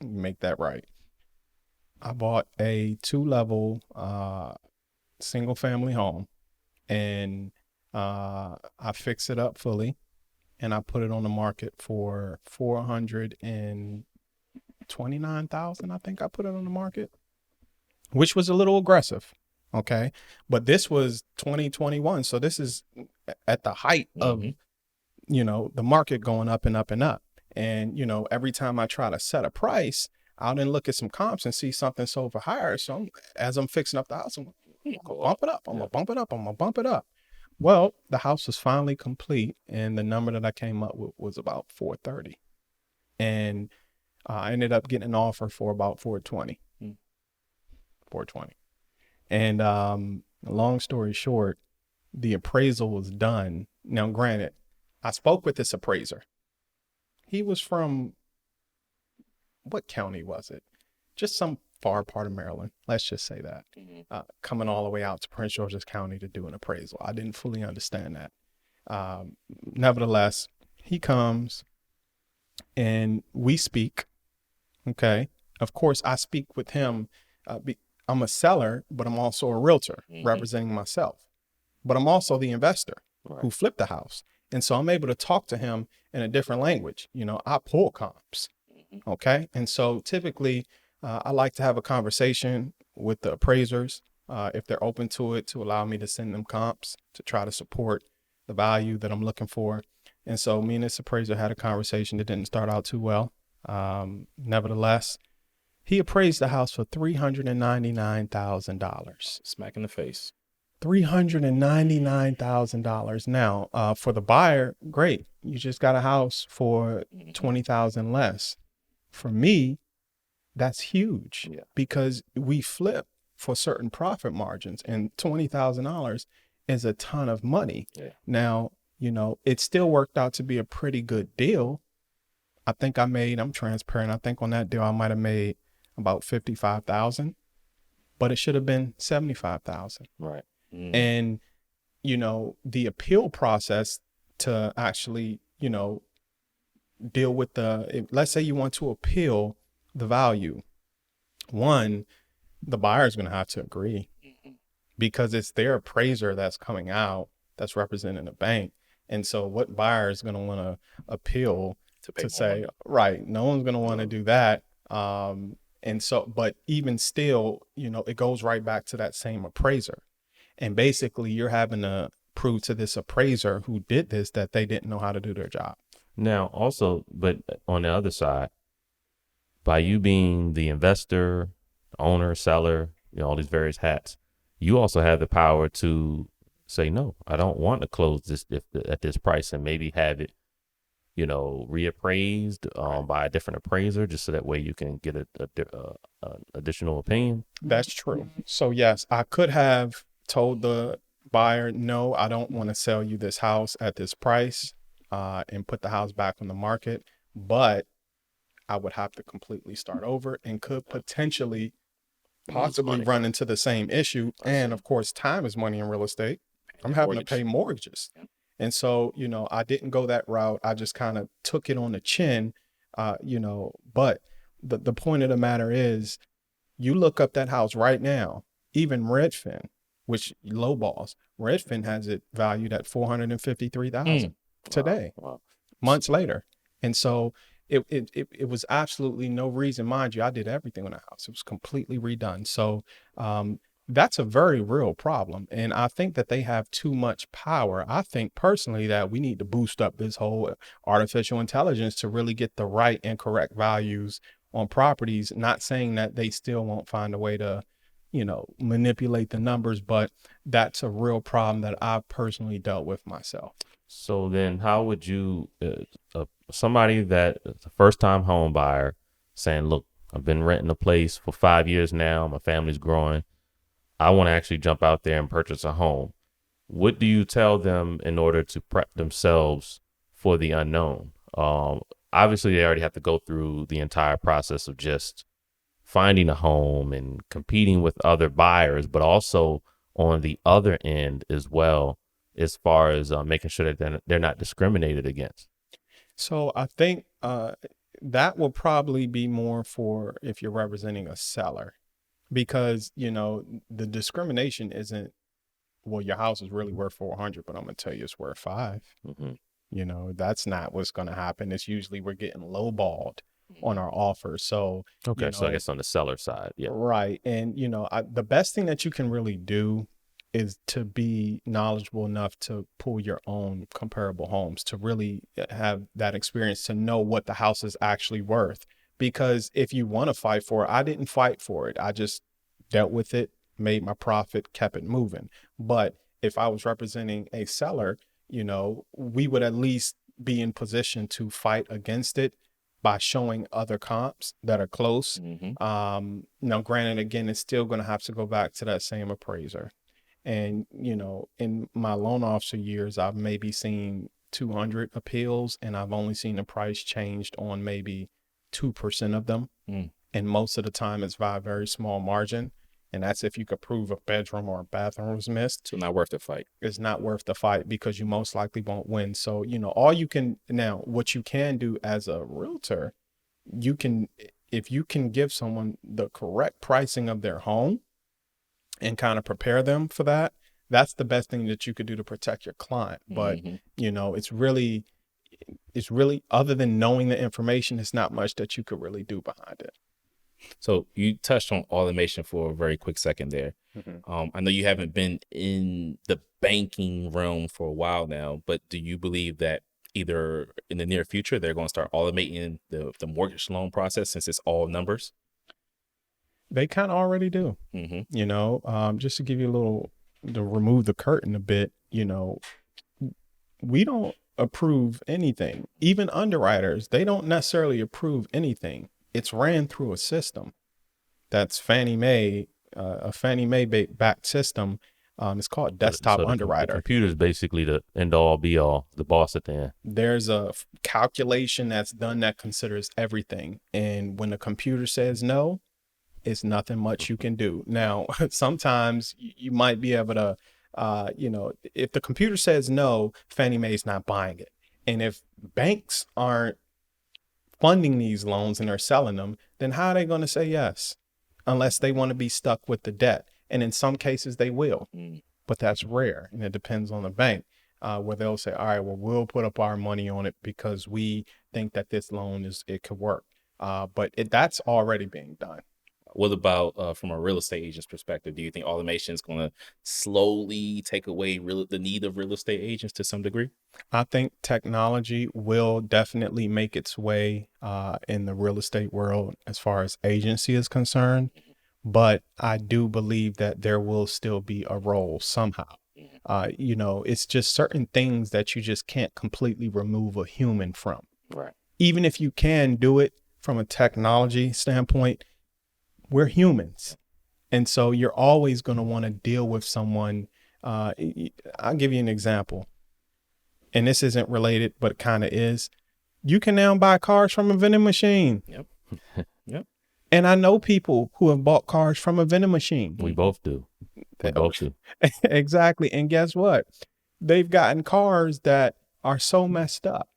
Make that right. I bought a 2-level single family home, and I fixed it up fully, and I put it on the market for $429,000. I think I put it on the market, which was a little aggressive. Okay, but this was 2021, so this is at the height of, you know, the market going up and up and up. And, you know, every time I try to set a price, I'll then look at some comps and see something sold for higher. So as I'm fixing up the house, I'm gonna bump it up. I'm gonna bump it up. I'm gonna bump it up. Well, the house was finally complete, and the number that I came up with was about 430, and I ended up getting an offer for about 420. 420. And long story short, the appraisal was done. Now, granted, I spoke with this appraiser. He was from, what county was it? Just some far part of Maryland. Let's just say that. Coming all the way out to Prince George's County to do an appraisal. I didn't fully understand that. Nevertheless, he comes and we speak. Okay. Of course, I speak with him. I'm a seller, but I'm also a realtor representing myself. But I'm also the investor who flipped the house. And so I'm able to talk to him in a different language. You know, I pull comps. Okay. And so typically I like to have a conversation with the appraisers if they're open to it, to allow me to send them comps to try to support the value that I'm looking for. And so me and this appraiser had a conversation that didn't start out too well. Nevertheless, he appraised the house for $399,000. Smack in the face. $399,000. Now, for the buyer, great. You just got a house for $20,000 less. For me, that's huge because we flip for certain profit margins, and $20,000 is a ton of money. Now, you know, it still worked out to be a pretty good deal. I think I'm transparent. I think on that deal, I might have made about $55,000, but it should have been $75,000. Right. And, you know, the appeal process to actually, you know, deal with let's say you want to appeal the value. One, the buyer is going to have to agree because it's their appraiser that's coming out that's representing a bank. And so what buyer is going to want to appeal to say, right, no one's going to want to do that. And so, but even still, it goes right back to that same appraiser. And basically you're having to prove to this appraiser who did this that they didn't know how to do their job. Now, also, but on the other side, by you being the investor, owner, seller, all these various hats, you also have the power to say, no, I don't want to close this at this price, and maybe have it, reappraised by a different appraiser, just so that way you can get a additional opinion. That's true. So yes, I could have told the buyer, no, I don't want to sell you this house at this price, and put the house back on the market, but I would have to completely start over and could potentially possibly run into the same issue. And of course, time is money in real estate. I'm having to pay mortgages. And so, I didn't go that route. I just kind of took it on the chin, but the point of the matter is, you look up that house right now, even Redfin, which lowballs, Redfin has it valued at $453,000 today, months later. And so it was absolutely no reason, mind you, I did everything on the house. It was completely redone. So that's a very real problem. And I think that they have too much power. I think personally that we need to boost up this whole artificial intelligence to really get the right and correct values on properties. Not saying that they still won't find a way to, manipulate the numbers, but that's a real problem that I've personally dealt with myself. So then how would you, somebody that is a first time home buyer saying, look, I've been renting a place for 5 years now. My family's growing. I want to actually jump out there and purchase a home. What do you tell them in order to prep themselves for the unknown? Obviously, they already have to go through the entire process of just finding a home and competing with other buyers, but also on the other end as well, as far as making sure that they're not discriminated against. So I think that will probably be more for if you're representing a seller, because, the discrimination isn't, well, your house is really worth 400, but I'm going to tell you it's worth 5. That's not what's going to happen. It's usually we're getting lowballed on our offer. So, okay. So I guess on the seller side. Yeah. Right. And, the best thing that you can really do is to be knowledgeable enough to pull your own comparable homes, to really have that experience, to know what the house is actually worth. Because if you want to fight for it, I didn't fight for it. I just dealt with it, made my profit, kept it moving. But if I was representing a seller, we would at least be in position to fight against it by showing other comps that are close. Now, granted, again, it's still going to have to go back to that same appraiser. And, in my loan officer years, I've maybe seen 200 appeals, and I've only seen the price changed on maybe 2% of them. And most of the time it's by a very small margin. And that's if you could prove a bedroom or a bathroom was missed. So not worth the fight. It's not worth the fight because you most likely won't win. So, what you can do as a realtor, if you can give someone the correct pricing of their home and kind of prepare them for that, that's the best thing that you could do to protect your client. But, it's really, other than knowing the information, it's not much that you could really do behind it. So you touched on automation for a very quick second there. I know you haven't been in the banking realm for a while now, but do you believe that either in the near future they're going to start automating the mortgage loan process, since it's all numbers? They kind of already do. Just to give you to remove the curtain a bit, we don't approve anything. Even underwriters, they don't necessarily approve anything. It's ran through a system that's Fannie Mae, a Fannie Mae backed system. It's called Desktop Underwriter. The computer is basically the end all be all, the boss at the end. There's a calculation that's done that considers everything. And when the computer says no, it's nothing much you can do. Now, sometimes you might be able to, if the computer says no, Fannie Mae's not buying it. And if banks aren't funding these loans and they're selling them, then how are they going to say yes? Unless they want to be stuck with the debt. And in some cases they will, but that's rare. And it depends on the bank, where they'll say, all right, well, we'll put up our money on it because we think that this loan it could work. But that's already being done. What about from a real estate agent's perspective? Do you think automation is going to slowly take away the need of real estate agents to some degree? I think technology will definitely make its way in the real estate world as far as agency is concerned. But I do believe that there will still be a role somehow. It's just certain things that you just can't completely remove a human from. Right. Even if you can do it from a technology standpoint, we're humans. And so you're always going to want to deal with someone. I'll give you an example. And this isn't related, but it kind of is. You can now buy cars from a vending machine. Yep. Yep. And I know people who have bought cars from a vending machine. We both do. We both do. Exactly. And guess what? They've gotten cars that are so messed up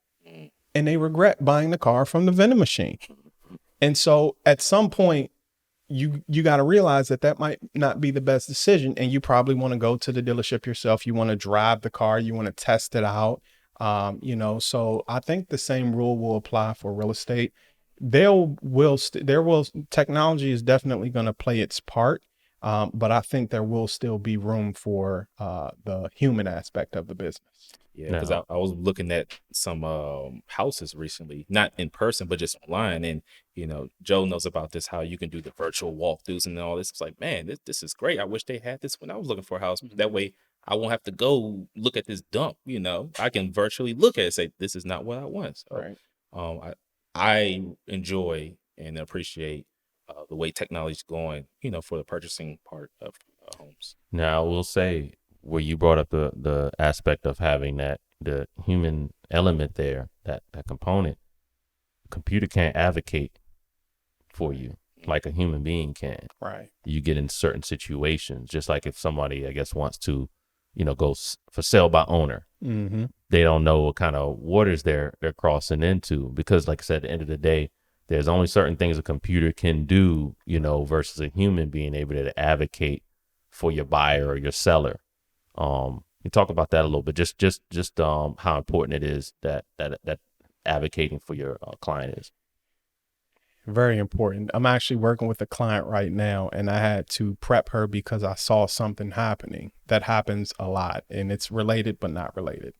and they regret buying the car from the vending machine. And so at some point, you got to realize that might not be the best decision. And you probably want to go to the dealership yourself. You want to drive the car. You want to test it out. So I think the same rule will apply for real estate. Technology is definitely going to play its part. But I think there will still be room for the human aspect of the business. Yeah, because I was looking at some houses recently, not in person, but just online. And, Joe knows about this, how you can do the virtual walkthroughs and all this. It's like, man, this is great. I wish they had this when I was looking for a house. That way I won't have to go look at this dump, I can virtually look at it and say, this is not what I want. So, Right. I enjoy and appreciate the way technology is going, for the purchasing part of homes. Now, I will say, where you brought up the aspect of having the human element there, that component, computer can't advocate for you like a human being can. Right. You get in certain situations, just like if somebody, I guess, wants to, go for sale by owner. Mm-hmm. They don't know what kind of waters they're crossing into, because, like I said, at the end of the day, there's only certain things a computer can do, versus a human being able to advocate for your buyer or your seller. You talk about that a little bit, just how important it is that advocating for your client is. Very important. I'm actually working with a client right now, and I had to prep her because I saw something happening that happens a lot, and it's related but not related.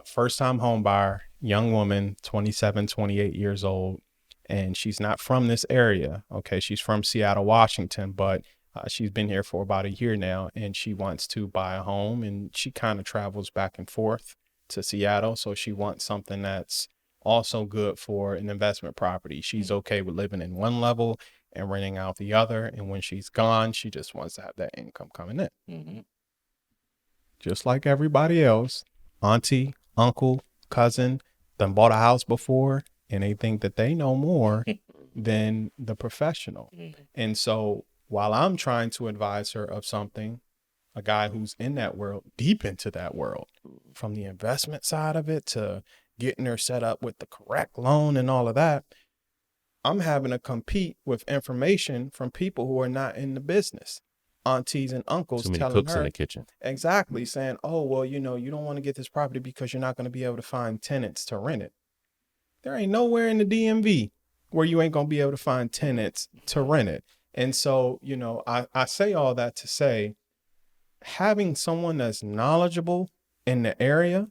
First time home buyer, young woman, 27, 28 years old, and she's not from this area. Okay. She's from Seattle, Washington, but she's been here for about a year now, and she wants to buy a home, and she kind of travels back and forth to Seattle. So she wants something that's also good for an investment property. She's okay with living in one level and renting out the other. And when she's gone, she just wants to have that income coming in. Mm-hmm. Just like everybody else, auntie, uncle, cousin, done bought a house before, and they think that they know more than the professional. Mm-hmm. And so while I'm trying to advise her of something, a guy who's in that world, deep into that world, from the investment side of it to getting her set up with the correct loan and all of that, I'm having to compete with information from people who are not in the business. Aunties and uncles Too many telling cooks her in the kitchen. exactly, saying, oh, well, you don't want to get this property because you're not going to be able to find tenants to rent it. There ain't nowhere in the DMV where you ain't going to be able to find tenants to rent it. And so, I say all that to say, having someone that's knowledgeable in the area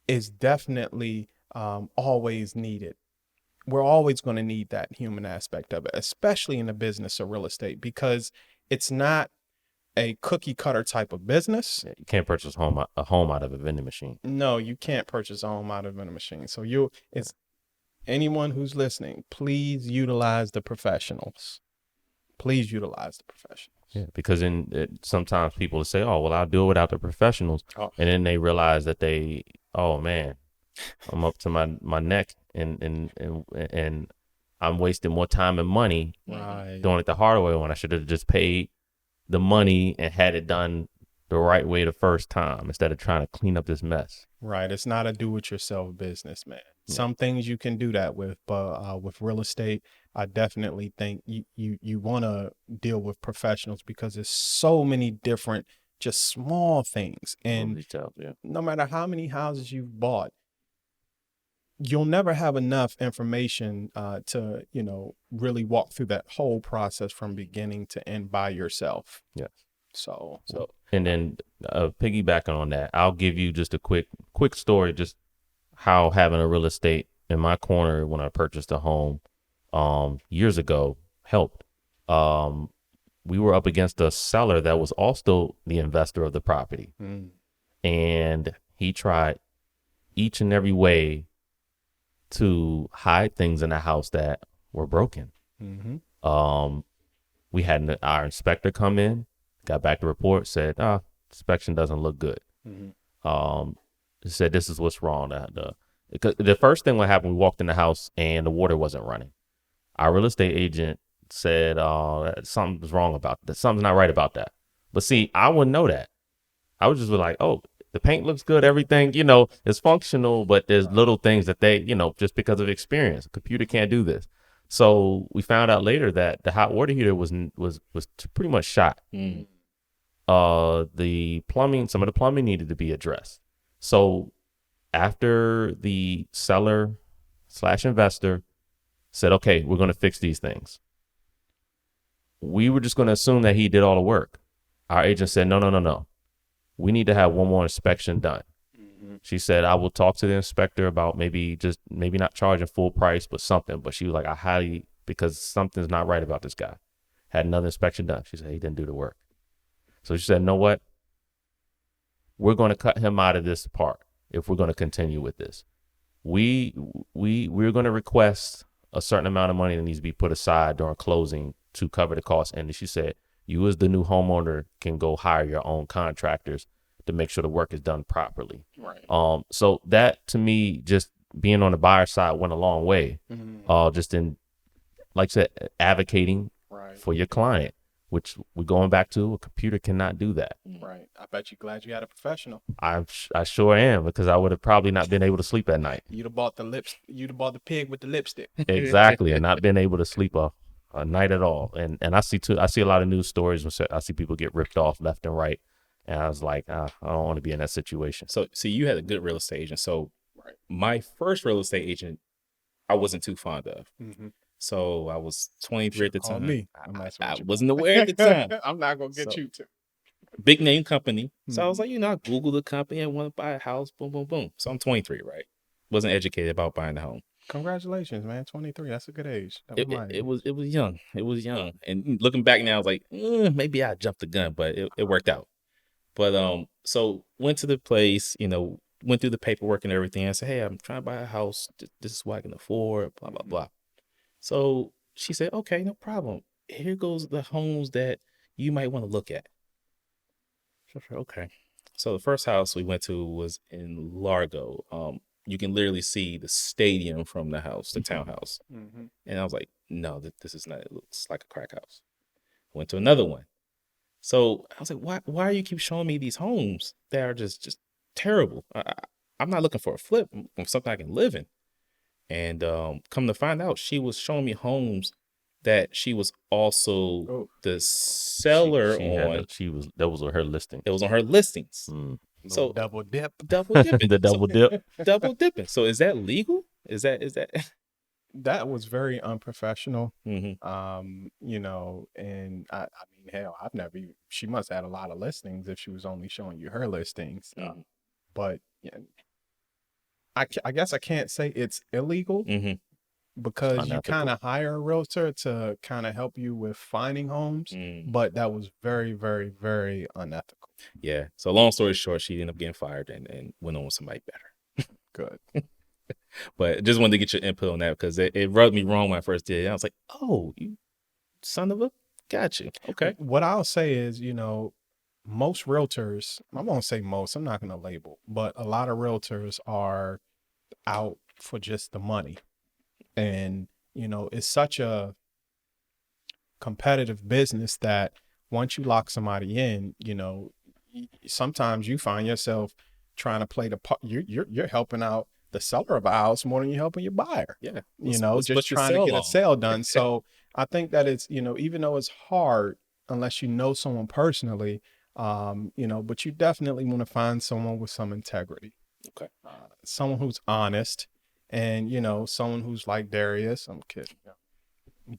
is definitely always needed. We're always going to need that human aspect of it, especially in the business of real estate, because it's not a cookie cutter type of business. Yeah, you can't purchase a home out of a vending machine. No, you can't purchase a home out of a vending machine. So it's anyone who's listening, please utilize the professionals. Please utilize the professionals. Yeah, because sometimes people say, "Oh, well, I'll do it without the professionals," and then they realize that oh man, I'm up to my neck, and I'm wasting more time and money doing it the hard way when I should have just paid the money and had it done the right way the first time instead of trying to clean up this mess. Right. It's not a do-it-yourself business, man. Yeah. Some things you can do that with, but with real estate, I definitely think you want to deal with professionals because there's so many different, just small things. And Details, yeah. no matter how many houses you've bought, you'll never have enough information to, really walk through that whole process from beginning to end by yourself. Yeah. So, And then piggybacking on that, I'll give you just a quick story, just how having a real estate in my corner when I purchased a home years ago helped. We were up against a seller that was also the investor of the property. And he tried each and every way to hide things in the house that were broken. We had our inspector come in, got back the report, said, inspection doesn't look good. He said, this is what's wrong. The first thing what happened, we walked in the house and the water wasn't running. Our real estate agent said, something's wrong about that. Something's not right about that. But see, I wouldn't know that. I would just be like, oh, the paint looks good. Everything, is functional, but there's little things that they, just because of experience, a computer can't do this. So we found out later that the hot water heater was pretty much shot. The plumbing, some of the plumbing needed to be addressed. So after the seller/investor said, okay, we're going to fix these things, we were just going to assume that he did all the work. Our agent said, no. We need to have one more inspection done. She said, I will talk to the inspector about maybe not charging full price, but something. But she was like, because something's not right about this guy. Had another inspection done. She said, he didn't do the work. So she said, know what? We're going to cut him out of this part if we're going to continue with this. We're going to request a certain amount of money that needs to be put aside during closing to cover the cost. And she said, you as the new homeowner can go hire your own contractors to make sure the work is done properly. Right. So that to me, just being on the buyer side went a long way. Just in, like I said, advocating for your client, which we're going back to, a computer cannot do that. Right. I bet you're glad you had a professional. I sure am, because I would have probably not been able to sleep at night. You'd have bought the pig with the lipstick. Exactly. And not been able to sleep a night at all. And I see a lot of news stories when I see people get ripped off left and right. And I was like, I don't want to be in that situation. So you had a good real estate agent. So my first real estate agent, I wasn't too fond of. So I was 23 at the time. Me. I wasn't aware at the time. I'm not going to get you to. Big name company. So I was like, I Googled the company. I want to buy a house. Boom, boom, boom. So I'm 23, right? Wasn't educated about buying a home. Congratulations, man. 23. That's a good age. It was young. It was young. And looking back now, I was like, maybe I jumped the gun, but it worked out. But so went to the place, went through the paperwork and everything. I said, hey, I'm trying to buy a house. This is what I can afford, blah, blah, blah. So she said, okay, no problem. Here goes the homes that you might want to look at. So I said, okay. So the first house we went to was in Largo. You can literally see the stadium from the house, the townhouse. And I was like, no, this is not, it looks like a crack house. Went to another one. So I was like, why do you keep showing me these homes that are just terrible? I'm not looking for a flip. I'm looking for something I can live in. And come to find out, she was showing me homes that she was also the seller on. That was on her listing. It was on her listings. So double dipping. The double dip. Double dipping. So is that legal? Is that? That was very unprofessional. Mm-hmm. And I mean, hell, she must have had a lot of listings if she was only showing you her listings. Mm-hmm. But yeah, I guess I can't say it's illegal because you kind of hire a realtor to kind of help you with finding homes. But that was very, very, very unethical. Yeah. So long story short, she ended up getting fired and went on with somebody better. Good. But just wanted to get your input on that because it rubbed me wrong when I first did it. I was like, oh, you son of a, got you. Okay. What I'll say is, most realtors, I won't say most, I'm not going to label, but a lot of realtors are out for just the money. And, it's such a competitive business that once you lock somebody in, sometimes you find yourself trying to play the part. You're helping out the seller of a house more than you're helping your buyer. Yeah. Just trying to get a sale done. So I think that it's, even though it's hard, unless you know someone personally, but you definitely want to find someone with some integrity. Okay. Someone who's honest And, you know, someone who's like Darius, I'm kidding,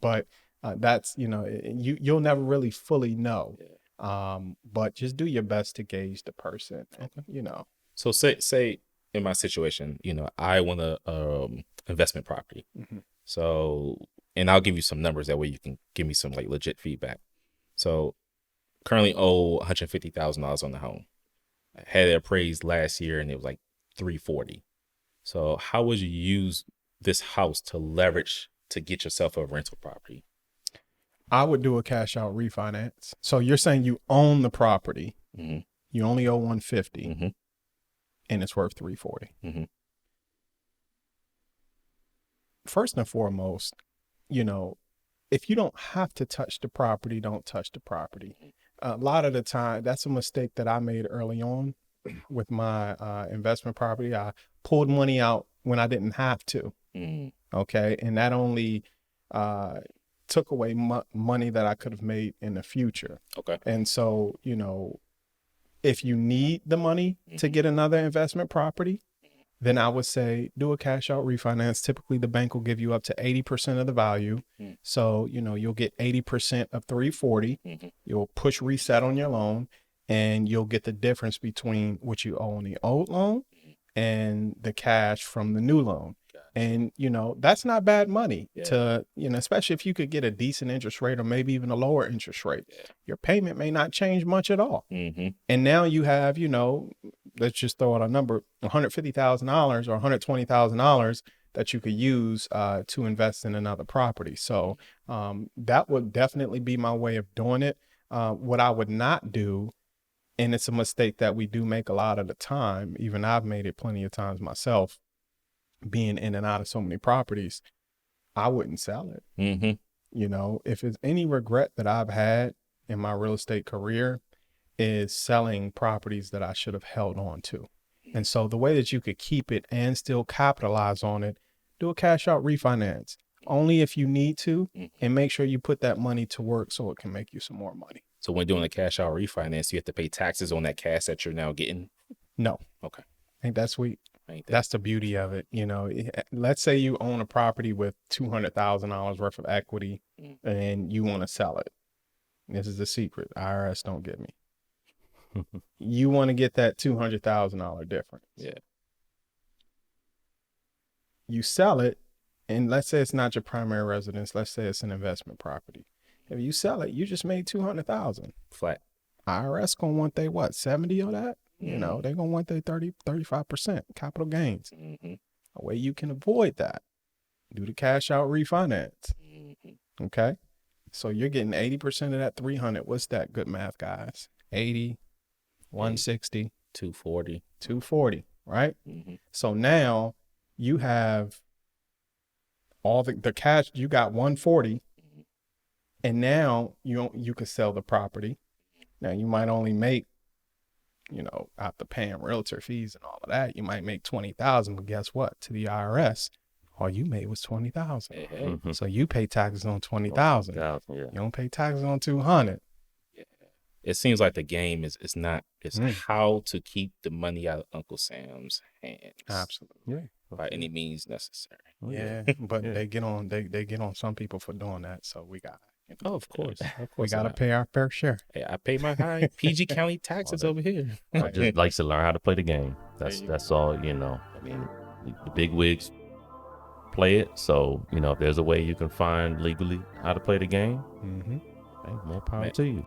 but that's, you know, you'll never really fully know. But just do your best to gauge the person, and, you know. So say in my situation, you know, I want a investment property. So, and I'll give you some numbers, that way you can give me some like legit feedback. So currently owe $150,000 on the home. I had it appraised last year and it was like 340. So how would you use this house to leverage to get yourself a rental property? I would do a cash out refinance. So you're saying you own the property, you only owe 150, and it's worth 340. First and foremost, you know, if you don't have to touch the property, don't touch the property. A lot of the time, that's a mistake that I made early on with my investment property. I pulled money out when I didn't have to. Okay. And that only took away money that I could have made in the future. Okay. And so, you know, if you need the money to get another investment property, then I would say do a cash out refinance. Typically, the bank will give you up to 80% of the value. So, you know, you'll get 80% of 340. You'll push reset on your loan, and you'll get the difference between what you owe on the old loan and the cash from the new loan. And, you know, that's not bad money to, you know, especially if you could get a decent interest rate or maybe even a lower interest rate. Your payment may not change much at all. And now you have, you know, let's just throw out a number, $150,000 or $120,000 that you could use to invest in another property. So that would definitely be my way of doing it. What I would not do, and it's a mistake that we do make a lot of the time, even I've made it plenty of times myself, being in and out of so many properties, I wouldn't sell it. You know, if it's any regret that I've had in my real estate career, is selling properties that I should have held on to. And so the way that you could keep it and still capitalize on it, do a cash out refinance only if you need to, and make sure you put that money to work so it can make you some more money. So when doing a cash out refinance, you have to pay taxes on that cash that you're now getting? No. Okay. Ain't that sweet? Ain't that? That's the beauty of it. You know, let's say you own a property with $200,000 worth of equity and you want to sell it. This is the secret. IRS don't get me. You want to get that $200,000 difference. Yeah. You sell it, and let's say it's not your primary residence. Let's say it's an investment property. If you sell it, you just made $200,000 flat. IRS gonna want they what, 70 of that? You know, they're gonna want their 35% capital gains. A way you can avoid that, do the cash out refinance. Okay, so you're getting 80% of that 300. What's that? Good math, guys. 80, 160, 240, right? So now you have all the cash. You got 140, and now you can sell the property. Now you might only make, you know, after paying realtor fees and all of that, you might make 20,000, but guess what? To the IRS, all you made was 20,000. So you pay taxes on 20,000. You don't pay taxes on 200. It seems like the game is how to keep the money out of Uncle Sam's hands. Absolutely. By any means necessary. But they get on some people for doing that. So we got, you know, of course. we got to pay our fair share. Hey, I pay my high PG County taxes over here. I just like to learn how to play the game. That's all, you know. I mean, the big wigs play it. So, you know, if there's a way you can find legally how to play the game, hey, more power to you.